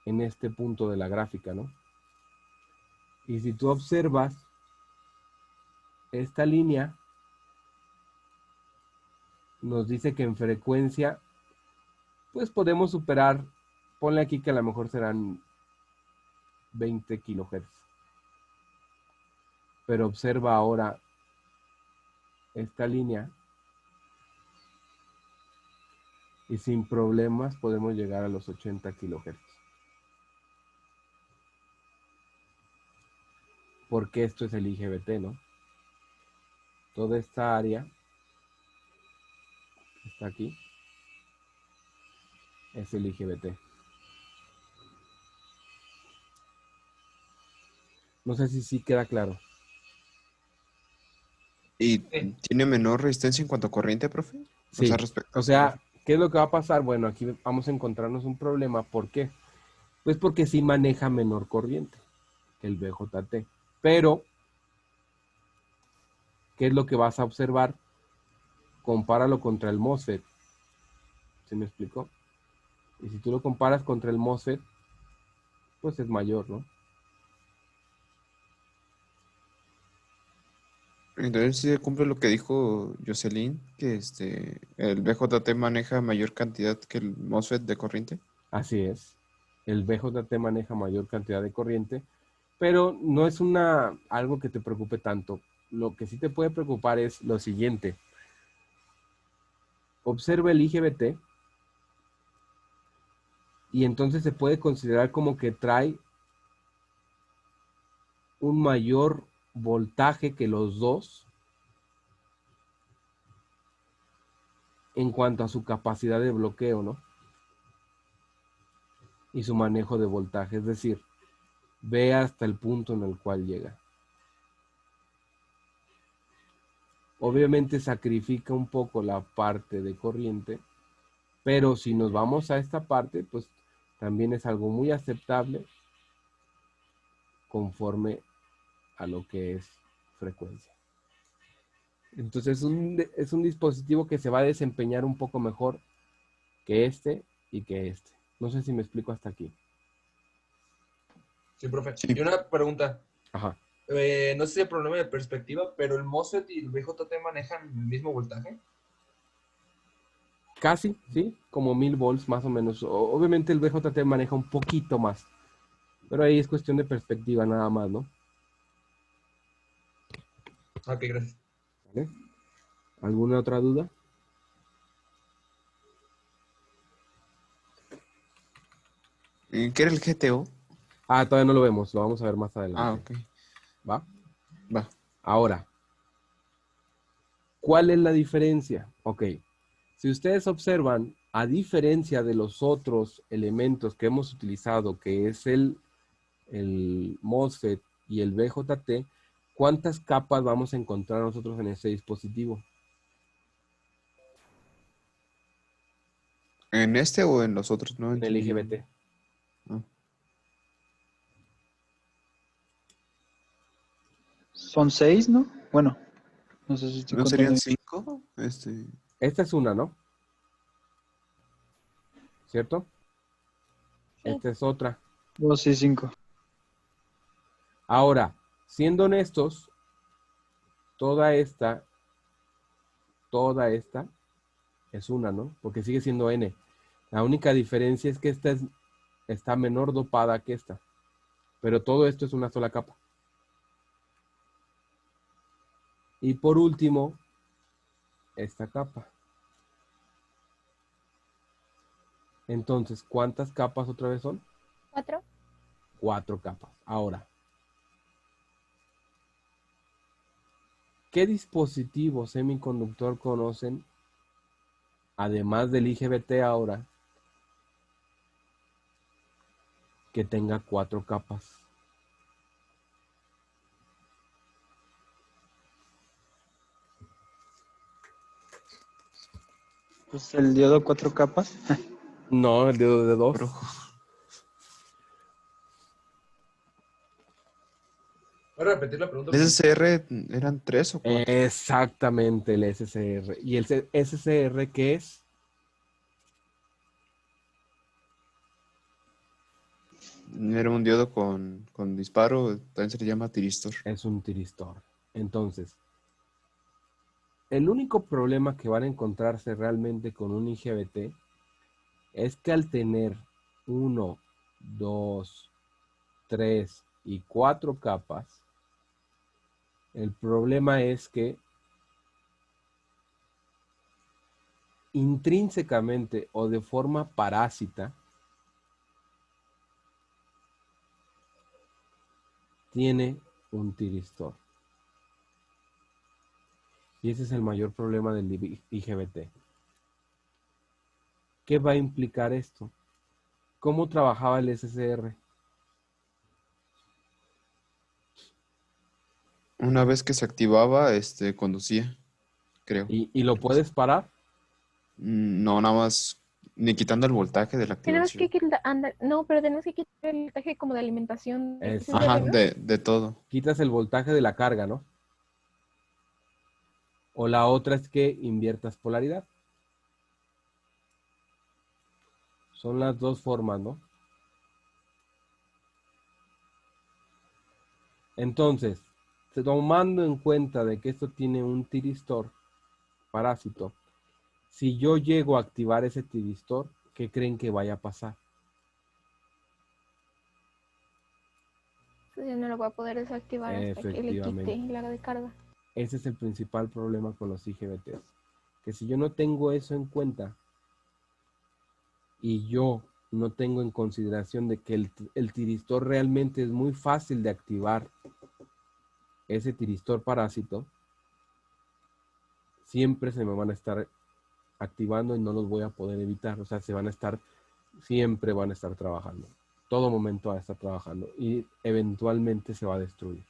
Speaker 2: en este punto de la gráfica, ¿no? Y si tú observas esta línea, nos dice que en frecuencia, pues podemos superar, ponle aquí que a lo mejor serán 20 kilohertz. Pero observa ahora esta línea y sin problemas podemos llegar a los 80 kilohertz. Porque esto es el IGBT, ¿no? Toda esta área que está aquí es el IGBT. No sé si sí queda claro.
Speaker 4: ¿Y
Speaker 1: Sí.
Speaker 4: tiene menor resistencia en cuanto a corriente, profe?
Speaker 2: Sí,
Speaker 4: O sea, respecto
Speaker 2: o sea, ¿qué es lo que va a pasar? Bueno, aquí vamos a encontrarnos un problema. ¿Por qué? Pues porque sí maneja menor corriente que el BJT. Pero, ¿qué es lo que vas a observar? Compáralo contra el MOSFET. ¿Sí me explicó? Y si tú lo comparas contra el MOSFET, pues es mayor, ¿no?
Speaker 4: Entonces sí se cumple lo que dijo Jocelyn, que el BJT maneja mayor cantidad que el MOSFET de corriente.
Speaker 2: Así es. El BJT maneja mayor cantidad de corriente, pero no es algo que te preocupe tanto. Lo que sí te puede preocupar es lo siguiente. Observa el IGBT y entonces se puede considerar como que trae un mayor voltaje que los dos en cuanto a su capacidad de bloqueo, ¿no? Y su manejo de voltaje, es decir, ve hasta el punto en el cual llega. Obviamente sacrifica un poco la parte de corriente, pero si nos vamos a esta parte, pues también es algo muy aceptable conforme a lo que es frecuencia. Entonces es un dispositivo que se va a desempeñar un poco mejor que este y que este. No sé si me explico hasta aquí.
Speaker 1: Sí, profe.
Speaker 4: Sí.
Speaker 1: Y una pregunta.
Speaker 2: Ajá.
Speaker 1: No sé si el problema de perspectiva, pero el MOSFET y el BJT manejan el mismo voltaje.
Speaker 2: Casi, ¿sí? Como 1000 volts más o menos. Obviamente el BJT maneja un poquito más. Pero ahí es cuestión de perspectiva nada más, ¿no?
Speaker 1: Ok, gracias.
Speaker 2: ¿Vale? ¿Alguna otra duda?
Speaker 4: ¿Qué era el GTO?
Speaker 2: Ah, todavía no lo vemos. Lo vamos a ver más
Speaker 4: Ah,
Speaker 2: adelante.
Speaker 4: ok.
Speaker 2: ¿Va?
Speaker 4: Va.
Speaker 2: Ahora, ¿cuál es la diferencia? Ok. Si ustedes observan, a diferencia de los otros elementos que hemos utilizado, que es el MOSFET y el BJT, ¿cuántas capas vamos a encontrar nosotros en ese dispositivo?
Speaker 4: ¿En este o en los otros? No
Speaker 2: En el
Speaker 4: entendí.
Speaker 2: IGBT.
Speaker 4: Ah.
Speaker 6: Son 6, ¿no? Bueno, no sé si estoy
Speaker 4: ¿No
Speaker 6: contando
Speaker 4: serían
Speaker 6: bien.
Speaker 4: 5?
Speaker 2: Esta es una, ¿no? ¿Cierto?
Speaker 5: Sí.
Speaker 2: Esta es otra.
Speaker 6: Oh, sí, 5.
Speaker 2: Ahora, siendo honestos, toda esta es una, ¿no? Porque sigue siendo N. La única diferencia es que está menor dopada que esta. Pero todo esto es una sola capa. Y por último, esta capa. Entonces, ¿cuántas capas otra vez son?
Speaker 5: 4.
Speaker 2: 4 capas. Ahora, ¿qué dispositivo semiconductor conocen, además del IGBT ahora, que tenga 4 capas?
Speaker 6: Pues el diodo 4 capas.
Speaker 2: No, el dedo de 2.
Speaker 1: ¿Puedes repetir la pregunta?
Speaker 4: ¿El SSR eran 3 o 4?
Speaker 2: Exactamente, el SCR. ¿Y el SCR qué es?
Speaker 4: Era un diodo con disparo, también se le llama tiristor.
Speaker 2: Es un tiristor. Entonces, el único problema que van a encontrarse realmente con un IGBT es que al tener 1, 2, 3 y 4 capas, el problema es que intrínsecamente o de forma parásita tiene un tiristor. Y ese es el mayor problema del IGBT. ¿Qué va a implicar esto? ¿Cómo trabajaba el SCR?
Speaker 4: Una vez que se activaba, conducía, creo.
Speaker 2: ¿Y lo puedes parar?
Speaker 4: No, nada más, ni quitando el voltaje de la
Speaker 5: Tenemos que
Speaker 4: activación.
Speaker 5: quitar, no, pero tenemos que quitar el voltaje como de alimentación del
Speaker 2: Exacto.
Speaker 4: Ajá,
Speaker 5: SSR, ¿no?
Speaker 4: de todo.
Speaker 2: Quitas el voltaje de la carga, ¿no? O la otra es que inviertas polaridad. Son las dos formas, ¿no? Entonces, tomando en cuenta de que esto tiene un tiristor parásito, si yo llego a activar ese tiristor, ¿qué creen que vaya a pasar?
Speaker 5: Entonces ya no lo voy a poder desactivar hasta que le
Speaker 2: Efectivamente.
Speaker 5: quite la de carga.
Speaker 2: Ese es el principal problema con los IGBTs. Que si yo no tengo eso en cuenta y yo no tengo en consideración de que el tiristor realmente es muy fácil de activar, ese tiristor parásito, siempre se me van a estar activando y no los voy a poder evitar. O sea, siempre van a estar trabajando. Todo momento va a estar trabajando y eventualmente se va a destruir.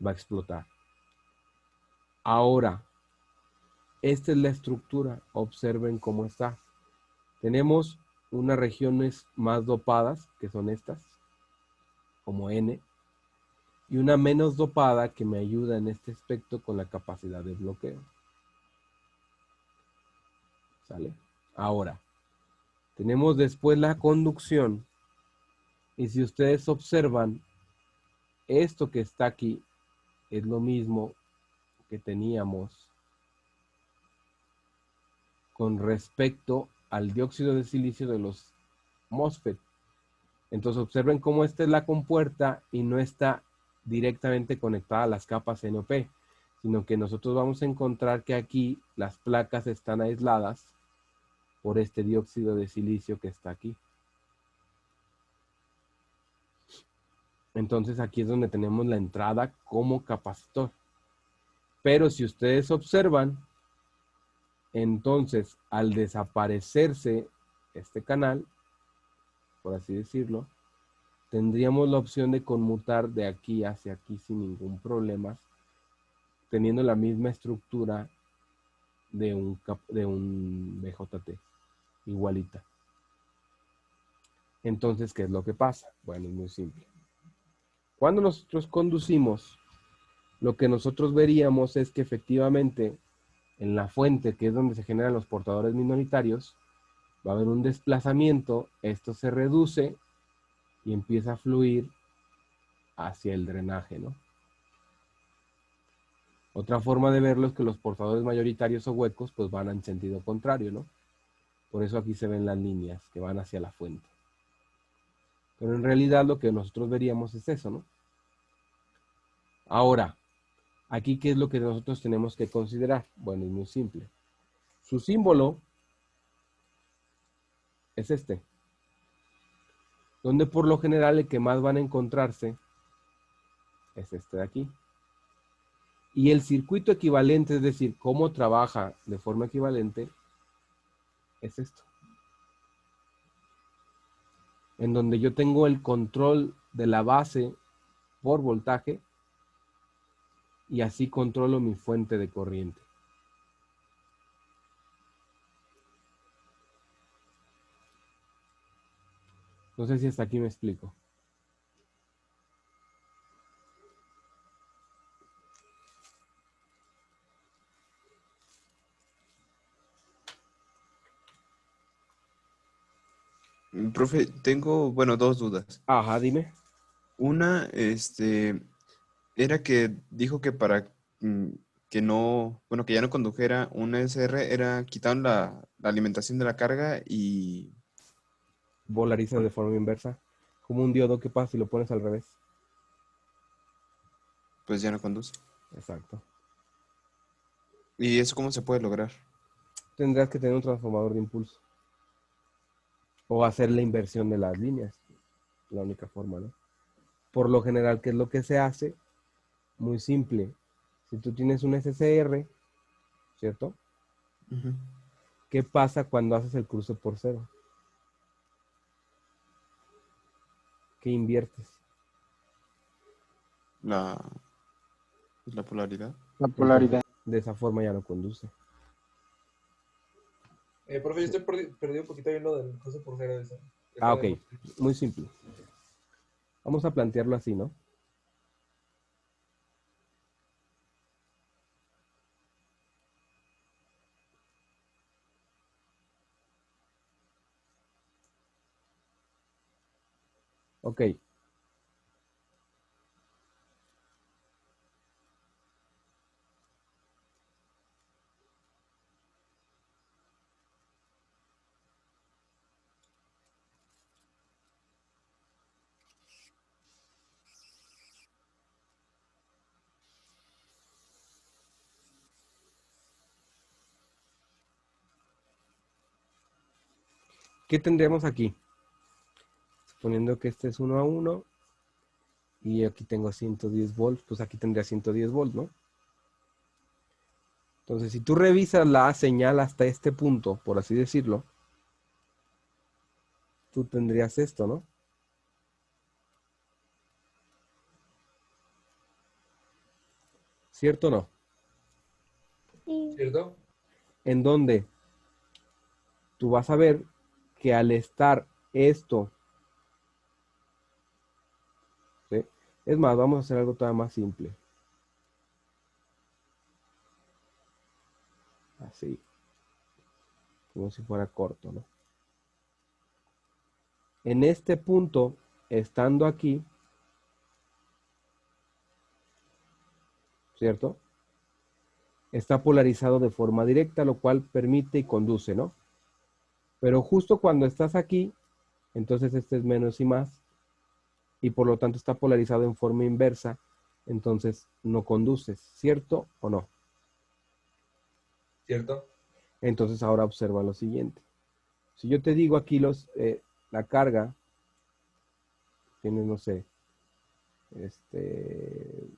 Speaker 2: Va a explotar. Ahora, esta es la estructura. Observen cómo está. Tenemos unas regiones más dopadas, que son estas, como N, y una menos dopada que me ayuda en este aspecto con la capacidad de bloqueo. ¿Sale? Ahora, Tenemos después la conducción. Y si ustedes observan, esto que está aquí es lo mismo que teníamos con respecto al dióxido de silicio de los MOSFET. Entonces observen cómo esta es la compuerta y no está directamente conectada a las capas NOP, sino que nosotros vamos a encontrar que aquí las placas están aisladas por este dióxido de silicio que está aquí. Entonces aquí es donde tenemos la entrada como capacitor. Pero si ustedes observan, entonces al desaparecerse este canal, por así decirlo, tendríamos la opción de conmutar de aquí hacia aquí sin ningún problema, teniendo la misma estructura de un BJT, igualita. Entonces, ¿qué es lo que pasa? Bueno, es muy simple. Cuando nosotros conducimos, lo que nosotros veríamos es que efectivamente en la fuente, que es donde se generan los portadores minoritarios, va a haber un desplazamiento, esto se reduce y empieza a fluir hacia el drenaje, ¿no? Otra forma de verlo es que los portadores mayoritarios o huecos pues van en sentido contrario, ¿no? Por eso aquí se ven las líneas que van hacia la fuente. Pero en realidad lo que nosotros veríamos es eso, ¿no? Ahora, aquí, ¿qué es lo que nosotros tenemos que considerar? Bueno, es muy simple. Su símbolo es este, donde por lo general el que más van a encontrarse es este de aquí. Y el circuito equivalente, es decir, cómo trabaja de forma equivalente, es esto. En donde yo tengo el control de la base por voltaje y así controlo mi fuente de corriente. No sé si hasta aquí me explico.
Speaker 4: Profe, tengo, bueno, dos dudas.
Speaker 2: Ajá, dime.
Speaker 4: Una, era que dijo que para que no, bueno, que ya no condujera un SR, era quitaron la alimentación de la carga y
Speaker 2: Polariza de forma inversa. Como un diodo, ¿qué pasa si lo pones al revés?
Speaker 4: pues ya no conduce.
Speaker 2: Exacto.
Speaker 4: ¿Y eso cómo se puede lograr?
Speaker 2: Tendrás que tener un transformador de impulso. O hacer la inversión de las líneas. La única forma, ¿no? Por lo general, ¿qué es lo que se hace? Muy simple. Si tú tienes un SCR, ¿cierto?
Speaker 4: Ujú.
Speaker 2: ¿Qué pasa cuando haces el cruce por cero? ¿Qué inviertes?
Speaker 4: La polaridad.
Speaker 6: La
Speaker 2: Entonces,
Speaker 6: polaridad.
Speaker 2: de esa forma ya no conduce.
Speaker 1: Profe, yo estoy perdido un poquito viendo del cruce por cero de eso.
Speaker 2: Ah, ok. Muy simple. Vamos a plantearlo así, ¿no? Ok. ¿Qué tendríamos aquí? Suponiendo que este es 1 a 1 y aquí tengo 110 volts, pues aquí tendría 110 volts, ¿no? Entonces, si tú revisas la señal hasta este punto, por así decirlo, tú tendrías esto, ¿no? ¿Cierto o no?
Speaker 5: Sí.
Speaker 1: ¿Cierto?
Speaker 2: En donde tú vas a ver que al estar esto, ¿sí? Es más, vamos a hacer algo todavía más simple. Así, como si fuera corto, ¿no? En este punto, estando aquí, ¿cierto? Está polarizado de forma directa, lo cual permite y conduce, ¿no? Pero justo cuando estás aquí, entonces este es menos y más, y por lo tanto está polarizado en forma inversa, entonces no conduces, ¿cierto o no?
Speaker 1: ¿Cierto?
Speaker 2: Entonces ahora observa lo siguiente. Si yo te digo aquí la carga, tienes, no sé, este,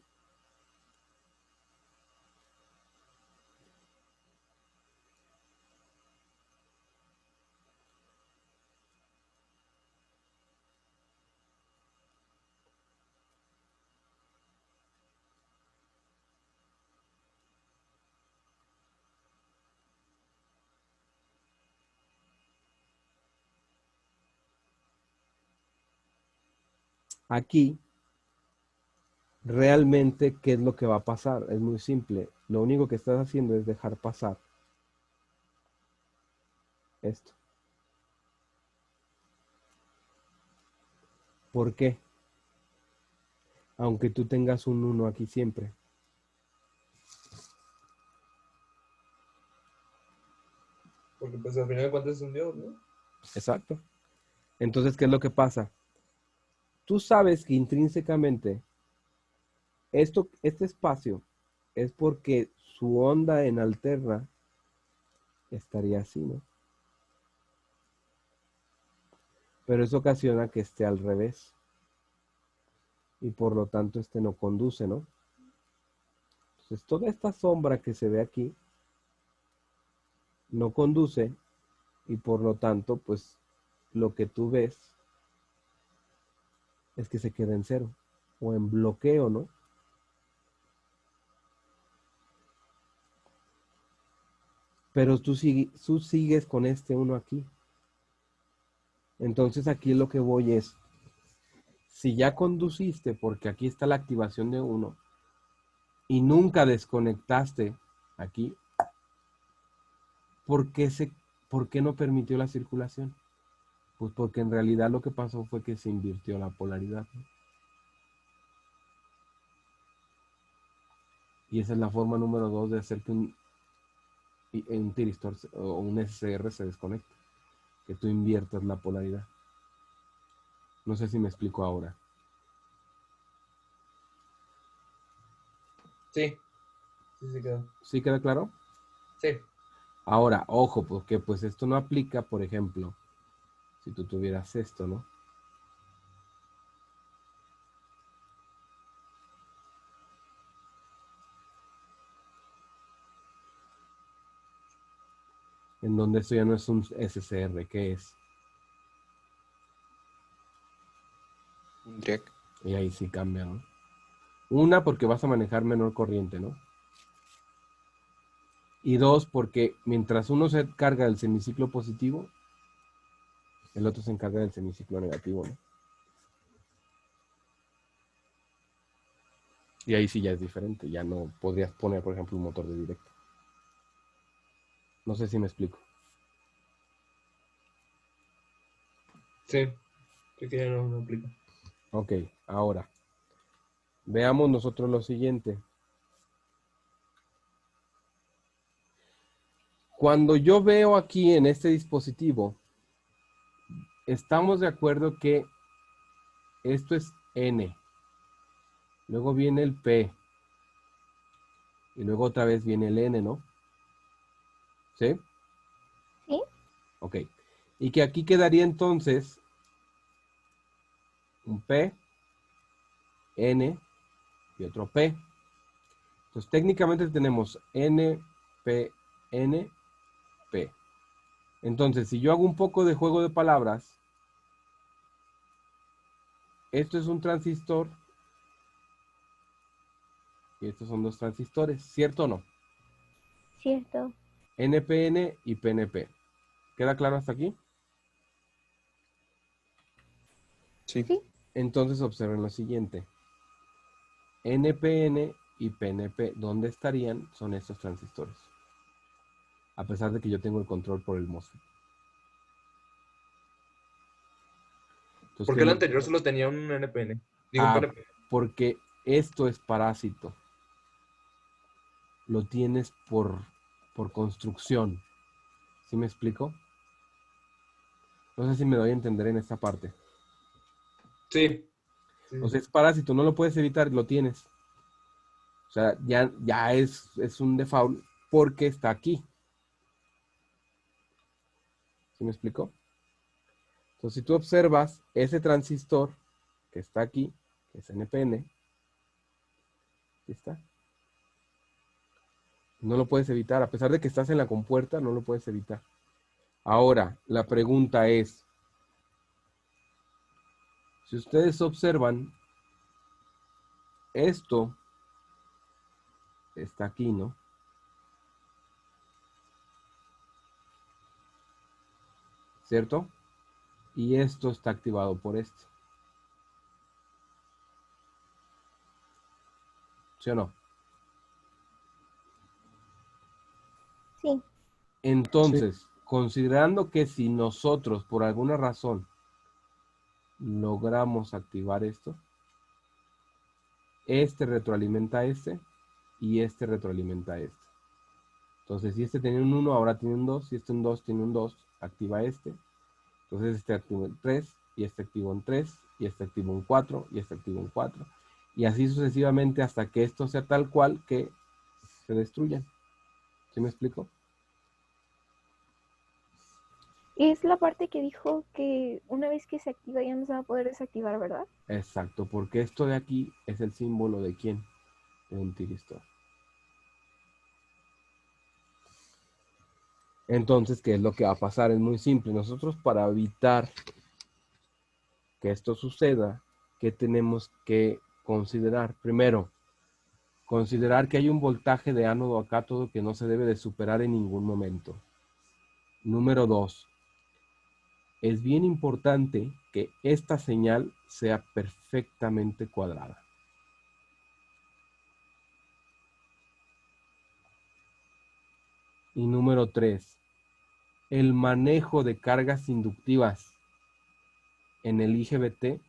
Speaker 2: aquí, realmente, ¿qué es lo que va a pasar? Es muy simple. Lo único que estás haciendo es dejar pasar esto. ¿Por qué? Aunque tú tengas un 1 aquí siempre.
Speaker 1: Porque pues al final de cuentas es un dios, ¿no?
Speaker 2: Exacto. Entonces, ¿qué es lo que pasa? Tú sabes que intrínsecamente este espacio es porque su onda en alterna estaría así, ¿no? Pero eso ocasiona que esté al revés. Y por lo tanto este no conduce, ¿no? Entonces toda esta sombra que se ve aquí no conduce y por lo tanto pues lo que tú ves es que se queda en cero o en bloqueo, ¿no? Pero tú sigues con este uno aquí. Entonces aquí lo que voy es, si ya conduciste, porque aquí está la activación de uno, y nunca desconectaste aquí, ¿por qué, por qué no permitió la circulación? Pues porque en realidad lo que pasó fue que se invirtió la polaridad, ¿no? Y esa es la forma número 2 de hacer que un tiristor o un SCR se desconecte, que tú inviertas la polaridad. No sé si me explico ahora.
Speaker 1: Sí. Sí quedó.
Speaker 2: ¿Sí queda claro?
Speaker 1: Sí.
Speaker 2: Ahora, ojo, porque pues esto no aplica, por ejemplo, si tú tuvieras esto, ¿no? En donde esto ya no es un SCR, ¿qué es?
Speaker 4: Un triac.
Speaker 2: Y ahí sí cambia, ¿no? Una, porque vas a manejar menor corriente, ¿no? Y dos, porque mientras uno se carga del semiciclo positivo, el otro se encarga del semiciclo negativo, ¿no? Y ahí sí ya es diferente, ya no podrías poner, por ejemplo, un motor de directo. No sé si me explico.
Speaker 1: Sí. Sí que ya no aplica.
Speaker 2: Ok, ahora, veamos nosotros lo siguiente. Cuando yo veo aquí en este dispositivo, estamos de acuerdo que esto es N, luego viene el P, y luego otra vez viene el N, ¿no? ¿Sí?
Speaker 5: ¿Sí?
Speaker 2: Ok. Y que aquí quedaría entonces un P, N y otro P. Entonces técnicamente tenemos N, P, N, P. Entonces, si yo hago un poco de juego de palabras, esto es un transistor y estos son dos transistores, ¿cierto o no?
Speaker 5: Cierto.
Speaker 2: NPN y PNP. ¿Queda claro hasta aquí?
Speaker 4: Sí.
Speaker 5: Sí.
Speaker 2: Entonces observen lo siguiente. NPN y PNP, ¿dónde estarían? Son estos transistores. A pesar de que yo tengo el control por el MOSFET. Entonces,
Speaker 1: ¿Por
Speaker 2: ¿qué
Speaker 1: qué
Speaker 2: es
Speaker 1: el
Speaker 2: lo-
Speaker 1: anterior solo tenía un NPN? Digo, un
Speaker 2: Ah,
Speaker 1: PNP.
Speaker 2: porque esto es parásito. Lo tienes por construcción. ¿Sí me explico? No sé si me doy a entender en esta parte.
Speaker 1: Sí. Sí,
Speaker 2: O
Speaker 1: sí.
Speaker 2: sea, es parásito, no lo puedes evitar, lo tienes. O sea, ya es un default porque está aquí. ¿Sí me explico? Entonces, si tú observas ese transistor que está aquí, que es NPN, ¿sí está? No lo puedes evitar. A pesar de que estás en la compuerta, no lo puedes evitar. Ahora, la pregunta es, si ustedes observan, esto está aquí, ¿no? ¿Cierto? Y esto está activado por esto. ¿Sí o no?
Speaker 5: Sí.
Speaker 3: Sí.
Speaker 2: Entonces, considerando que si nosotros, por alguna razón, logramos activar esto, este retroalimenta a este y este retroalimenta a este. Entonces, si este tenía un 1, ahora tiene un 2. Si este un 2 tiene un 2, activa este. Entonces, este activa un 3 y este activa un 3 y este activa un 4 y este activa un 4. Y así sucesivamente hasta que esto sea tal cual que se destruyan. ¿Sí me explico?
Speaker 5: Es la parte que dijo que una vez que se activa ya no se va a poder desactivar, ¿verdad?
Speaker 2: Exacto, porque esto de aquí es el símbolo de quién, de un tiristor. Entonces, ¿qué es lo que va a pasar? Es muy simple. Nosotros para evitar que esto suceda, ¿qué tenemos que considerar? Primero, considerar que hay un voltaje de ánodo a cátodo que no se debe de superar en ningún momento. Número 2, es bien importante que esta señal sea perfectamente cuadrada. Y número 3, el manejo de cargas inductivas en el IGBT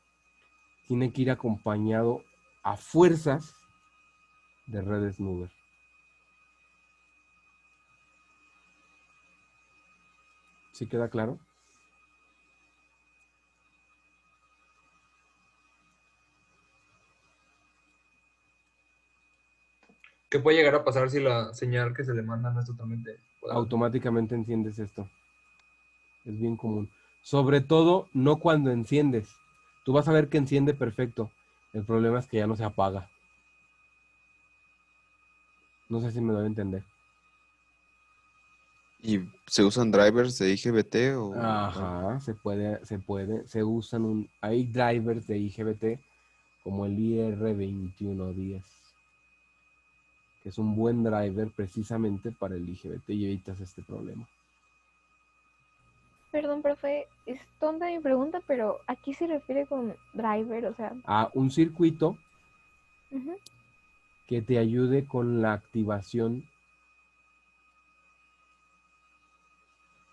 Speaker 2: tiene que ir acompañado a fuerzas de redes Nuber. ¿Sí queda claro?
Speaker 1: ¿Qué puede llegar a pasar si la señal que se le manda no es totalmente cuadrada?
Speaker 2: Automáticamente enciendes esto. Es bien común. Sobre todo, no cuando enciendes. Tú vas a ver que enciende perfecto. El problema es que ya no se apaga. No sé si me doy a entender.
Speaker 4: ¿Y se usan drivers de IGBT o algo?
Speaker 2: Ajá, se usan hay drivers de IGBT como el IR2110, que es un buen driver precisamente para el IGBT y evitas este problema.
Speaker 5: Perdón, profe, es tonta mi pregunta, pero ¿a qué se refiere con driver? O sea,
Speaker 2: A un circuito
Speaker 5: ujú.
Speaker 2: que te ayude con la activación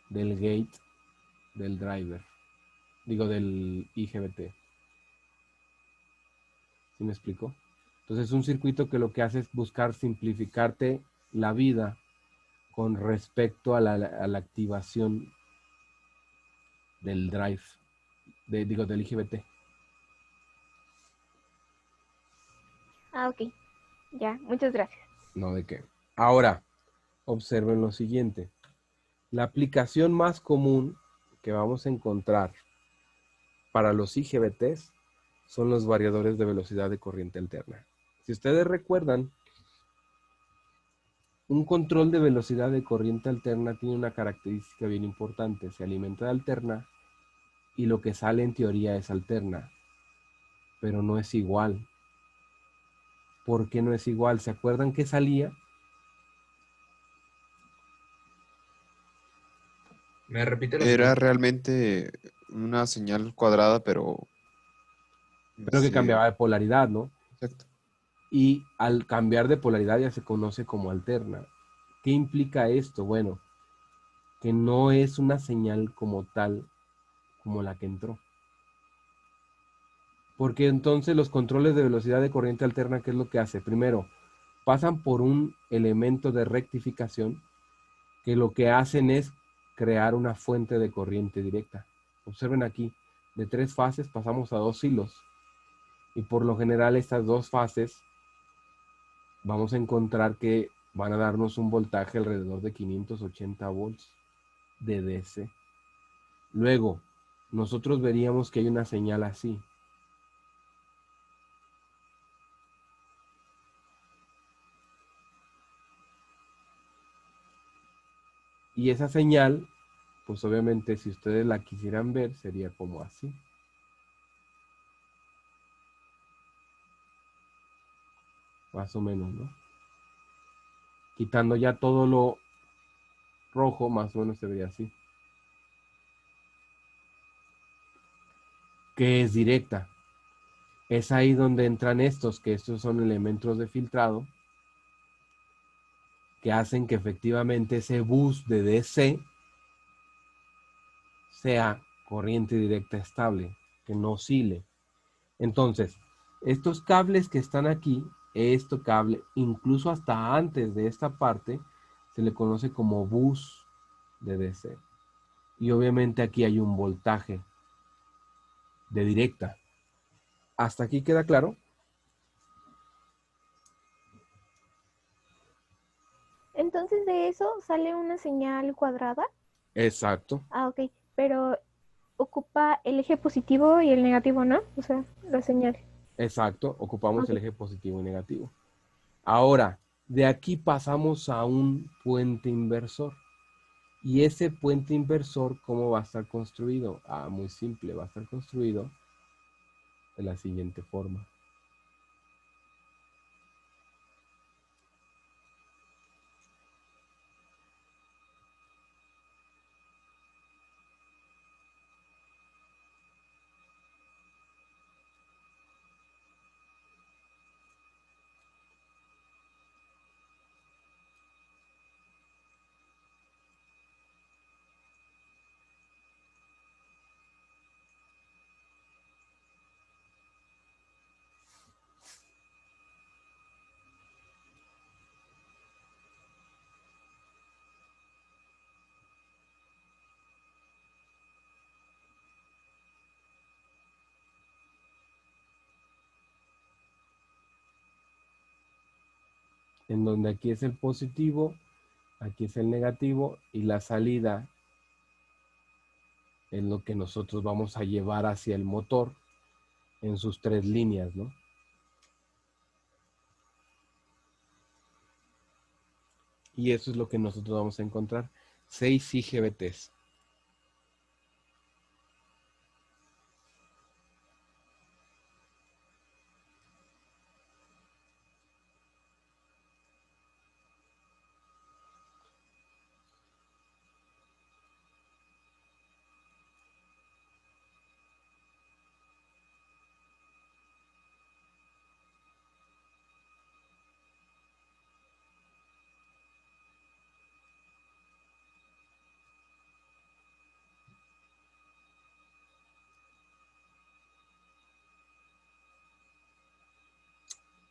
Speaker 2: del gate del driver, digo del IGBT. ¿Sí me explico? Entonces es un circuito que lo que hace es buscar simplificarte la vida con respecto a la activación del drive, del IGBT.
Speaker 5: Ah, ok. Ya, muchas gracias.
Speaker 2: No de qué. Ahora, observen lo siguiente. La aplicación más común que vamos a encontrar para los IGBTs son los variadores de velocidad de corriente alterna. Si ustedes recuerdan, un control de velocidad de corriente alterna tiene una característica bien importante. Se alimenta de alterna y lo que sale en teoría es alterna, pero no es igual. ¿Por qué no es igual? ¿Se acuerdan que salía?
Speaker 1: ¿Me repite la
Speaker 4: Era
Speaker 1: señal?
Speaker 4: realmente una señal cuadrada, pero
Speaker 2: Pero que
Speaker 4: este,
Speaker 2: cambiaba de polaridad, ¿no?
Speaker 4: exacto.
Speaker 2: Y al cambiar de polaridad ya se conoce como alterna. ¿Qué implica esto? Bueno, que no es una señal como tal como la que entró. Porque entonces los controles de velocidad de corriente alterna, ¿qué es lo que hace? Primero, pasan por un elemento de rectificación que lo que hacen es crear una fuente de corriente directa. Observen aquí, de 3 fases pasamos a 2 hilos. Y por lo general estas 2 fases vamos a encontrar que van a darnos un voltaje alrededor de 580 volts de DC. Luego, nosotros veríamos que hay una señal así. Y esa señal, pues obviamente si ustedes la quisieran ver, sería como así. Más o menos, ¿no? Quitando ya todo lo rojo, más o menos se vería así. Que es directa. Es ahí donde entran estos, que estos son elementos de filtrado, que hacen que efectivamente ese bus de DC sea corriente directa estable, que no oscile. Entonces, estos cables que están aquí, este cable, incluso hasta antes de esta parte, se le conoce como bus de DC. Y obviamente aquí hay un voltaje de directa. ¿Hasta aquí queda claro?
Speaker 5: Entonces de eso sale una señal cuadrada.
Speaker 2: Exacto,
Speaker 5: Ah, ok. Pero ocupa el eje positivo y el negativo, ¿no? O sea, la señal.
Speaker 2: exacto. Ocupamos
Speaker 5: Ok.
Speaker 2: el eje positivo y negativo. Ahora, de aquí pasamos a un puente inversor. Y ese puente inversor, ¿cómo va a estar construido? Ah, muy simple, va a estar construido de la siguiente forma. En donde aquí es el positivo, aquí es el negativo y la salida es lo que nosotros vamos a llevar hacia el motor en sus 3 líneas, ¿no? Y eso es lo que nosotros vamos a encontrar. 6 IGBTs.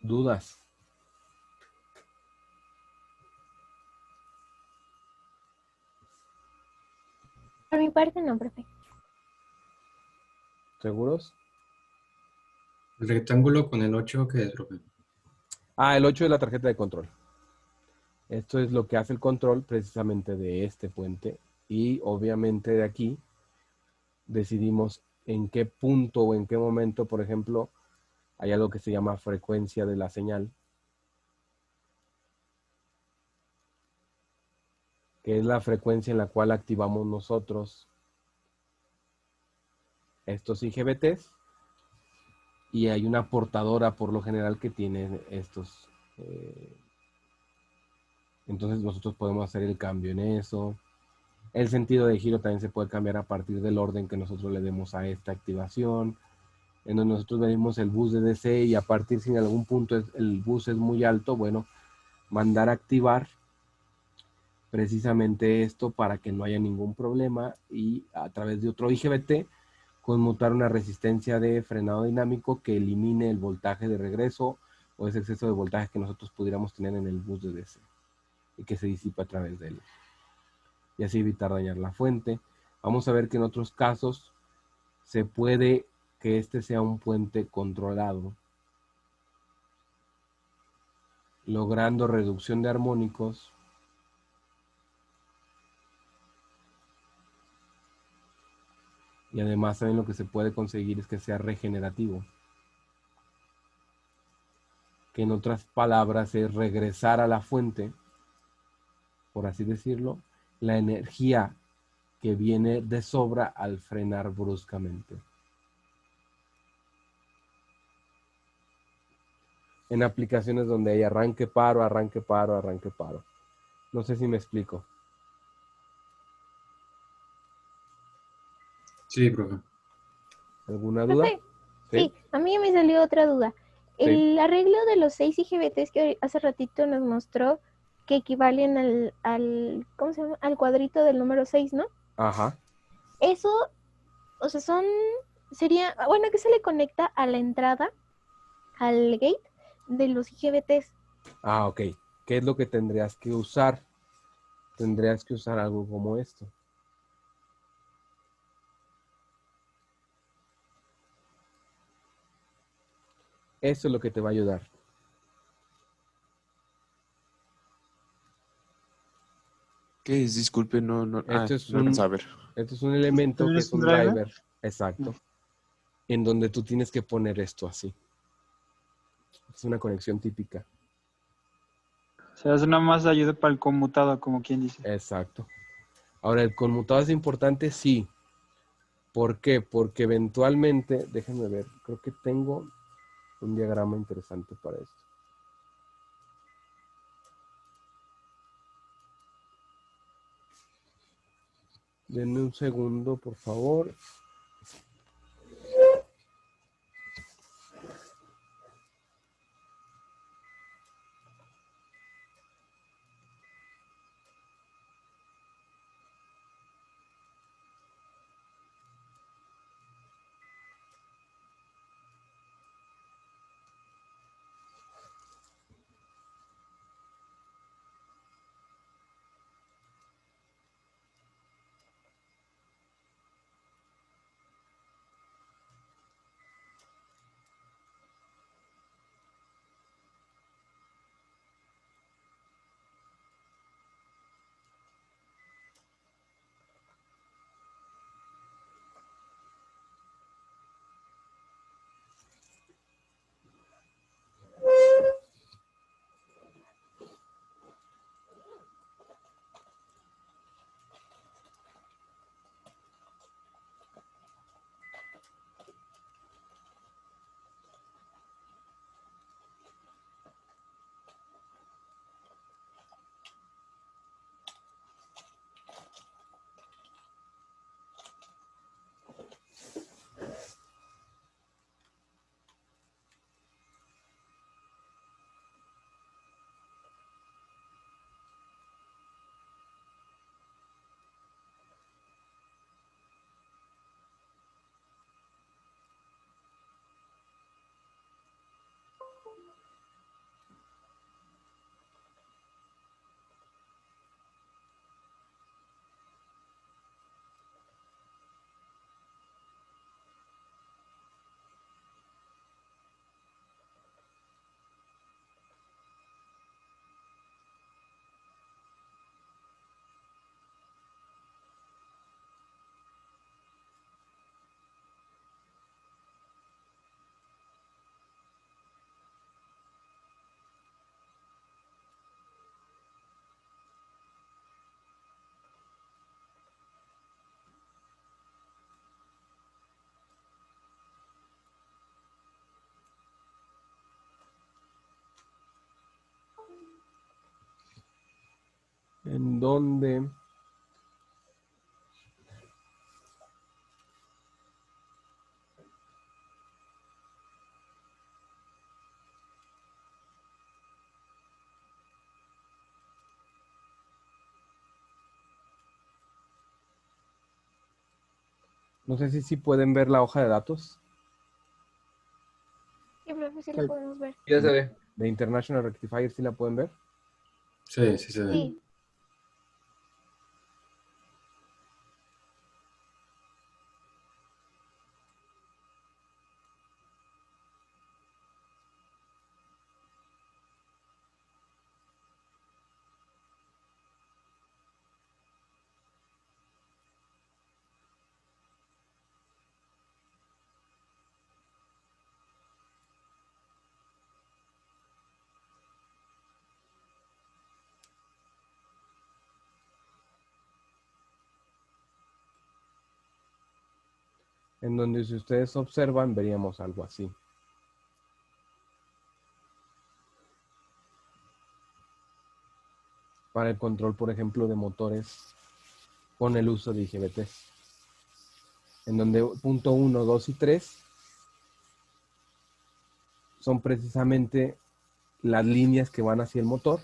Speaker 2: ¿Dudas?
Speaker 5: Por mi parte no, profe.
Speaker 2: ¿Seguros?
Speaker 8: El rectángulo con el 8 que es, profe.
Speaker 2: Ah, el 8 es la tarjeta de control. Esto es lo que hace el control precisamente de este puente. Y obviamente de aquí decidimos en qué punto o en qué momento, por ejemplo, hay algo que se llama frecuencia de la señal, que es la frecuencia en la cual activamos nosotros estos IGBTs, y hay una portadora por lo general que tiene estos. Entonces nosotros podemos hacer el cambio en eso. El sentido de giro también se puede cambiar a partir del orden que nosotros le demos a esta activación, en donde nosotros medimos el bus de DC y a partir si en algún punto el bus es muy alto, bueno, mandar a activar precisamente esto para que no haya ningún problema y a través de otro IGBT conmutar una resistencia de frenado dinámico que elimine el voltaje de regreso o ese exceso de voltaje que nosotros pudiéramos tener en el bus de DC y que se disipa a través de él. Y así evitar dañar la fuente. Vamos a ver que en otros casos se puede que este sea un puente controlado, logrando reducción de armónicos y además también lo que se puede conseguir es que sea regenerativo, que en otras palabras es regresar a la fuente, por así decirlo, la energía que viene de sobra al frenar bruscamente. En aplicaciones donde hay arranque, paro, arranque, paro, arranque, paro. No sé si me explico.
Speaker 8: Sí, profe.
Speaker 2: ¿Alguna duda?
Speaker 5: Profe, sí, a mí me salió otra duda.
Speaker 2: Sí.
Speaker 5: El arreglo de los 6 IGBTs que hace ratito nos mostró que equivalen al ¿cómo se llama? Al cuadrito del número 6, ¿no?
Speaker 2: Ajá.
Speaker 5: Eso, o sea, sería, bueno, que se le conecta a la entrada, al gate de los IGBTs.
Speaker 2: Ah, ok. ¿Qué es lo que tendrías que usar? Tendrías que usar algo como esto. Eso es lo que te va a ayudar.
Speaker 4: ¿Qué es? Disculpe, no
Speaker 2: Esto es
Speaker 4: no alcanzaba a ver.
Speaker 2: Esto es un elemento
Speaker 6: ¿También
Speaker 2: que
Speaker 6: es
Speaker 2: es
Speaker 6: un
Speaker 2: un
Speaker 6: driver?
Speaker 2: driver. Exacto. En donde tú tienes que poner esto así. Es una conexión típica.
Speaker 6: O sea, es nada más ayuda para el conmutado, como quien dice.
Speaker 2: Exacto. Ahora, ¿el conmutado es importante? Sí. ¿Por qué? Porque eventualmente, déjenme ver, creo que tengo un diagrama interesante para esto. Denme un segundo, por favor. En donde No sé si pueden ver la hoja de datos
Speaker 5: Sí, profe, sí lo podemos ver.
Speaker 1: Ya se ve.
Speaker 2: de International Rectifier, ¿sí la pueden ver?
Speaker 8: Sí, sí se ve.
Speaker 5: Sí.
Speaker 2: En donde si ustedes observan, veríamos algo así. Para el control, por ejemplo, de motores con el uso de IGBT. En donde punto 1, 2 y 3 son precisamente las líneas que van hacia el motor.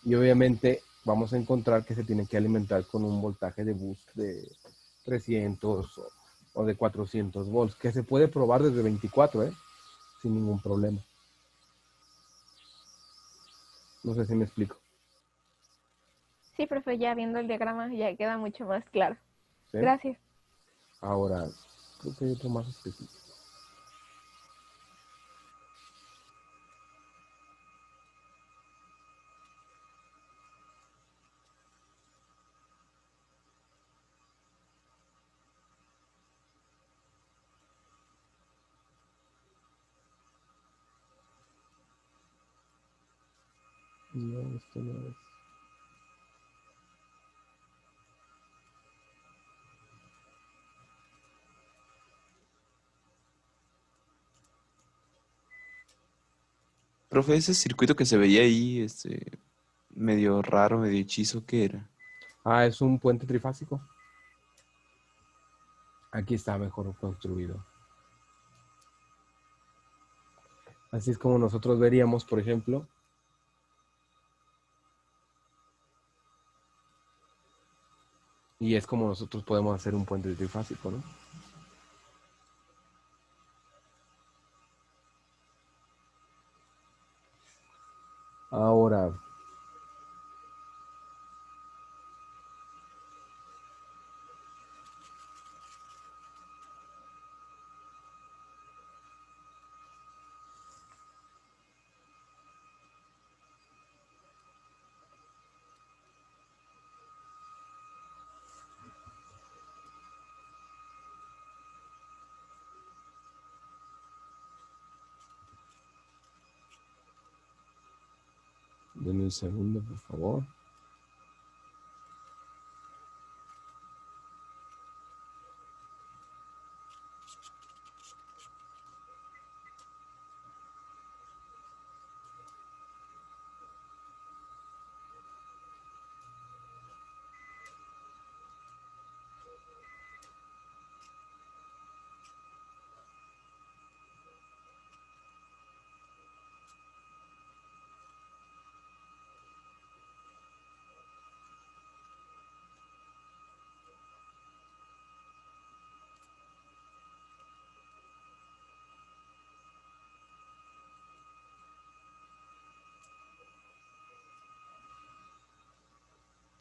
Speaker 2: Y obviamente vamos a encontrar que se tiene que alimentar con un voltaje de boost de 300 o de 400 volts, que se puede probar desde 24, sin ningún problema. No sé si me explico.
Speaker 5: Sí, profe, ya viendo el diagrama ya queda mucho más claro.
Speaker 2: ¿Sí?
Speaker 5: Gracias.
Speaker 2: Ahora, creo que hay otro más específico. No, esto no es.
Speaker 4: Profe, ese circuito que se veía ahí, medio raro, medio hechizo, ¿qué era?
Speaker 2: Ah, es un puente trifásico. Aquí está mejor construido. Así es como nosotros veríamos, por ejemplo, y es como nosotros podemos hacer un puente trifásico, ¿no? Ahora, denme un segundo, por favor.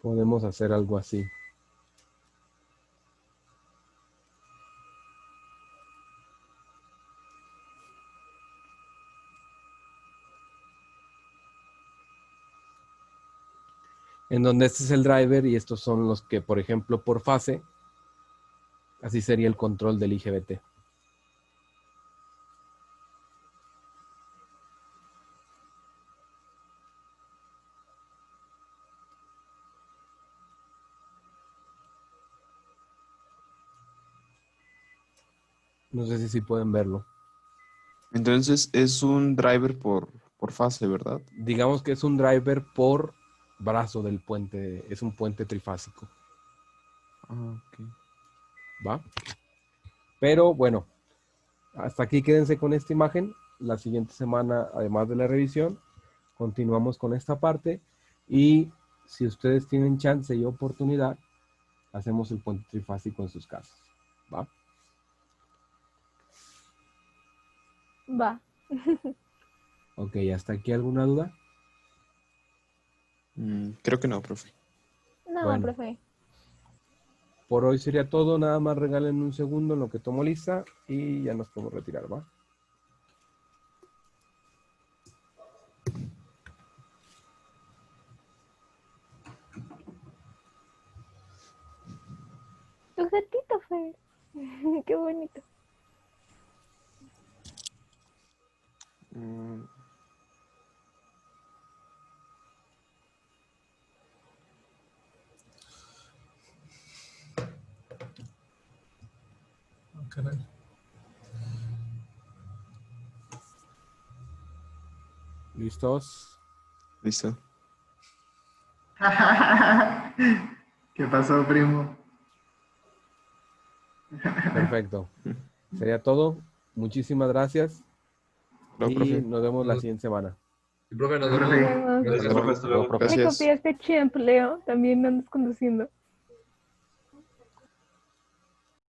Speaker 2: Podemos hacer algo así. En donde este es el driver y estos son los que, por ejemplo, por fase, así sería el control del IGBT. No sé si pueden verlo.
Speaker 4: Entonces es un driver por fase, ¿verdad?
Speaker 2: Digamos que es un driver por brazo del puente, es un puente trifásico,
Speaker 4: Ah, ok.
Speaker 2: ¿va? Pero bueno, hasta aquí quédense con esta imagen. La siguiente semana, además de la revisión, continuamos con esta parte y si ustedes tienen chance y oportunidad, hacemos el puente trifásico en sus casas, ¿va?
Speaker 5: Va.
Speaker 2: Ok, ¿hasta aquí alguna duda?
Speaker 4: Creo que no, profe.
Speaker 5: No,
Speaker 2: Bueno.
Speaker 5: profe.
Speaker 2: Por hoy sería todo, nada más regalen un segundo en lo que tomo lista y ya nos podemos retirar, ¿va?
Speaker 5: Tu gatito, Fer. Qué bonito.
Speaker 3: Mm,
Speaker 1: Caray.
Speaker 2: ¿Listos?
Speaker 4: Listo.
Speaker 7: ¿Qué pasó, primo?
Speaker 2: Perfecto. Sería todo. Muchísimas gracias
Speaker 4: Luego,
Speaker 2: y
Speaker 4: profe.
Speaker 2: nos vemos la siguiente semana.
Speaker 1: Y profe, nos
Speaker 7: Profe.
Speaker 1: vemos.
Speaker 5: Nos vemos.
Speaker 1: Gracias.
Speaker 3: Hasta luego, hasta luego.
Speaker 2: profe.
Speaker 5: Me
Speaker 4: Gracias.
Speaker 5: copiaste champ, Leo. También andas conduciendo.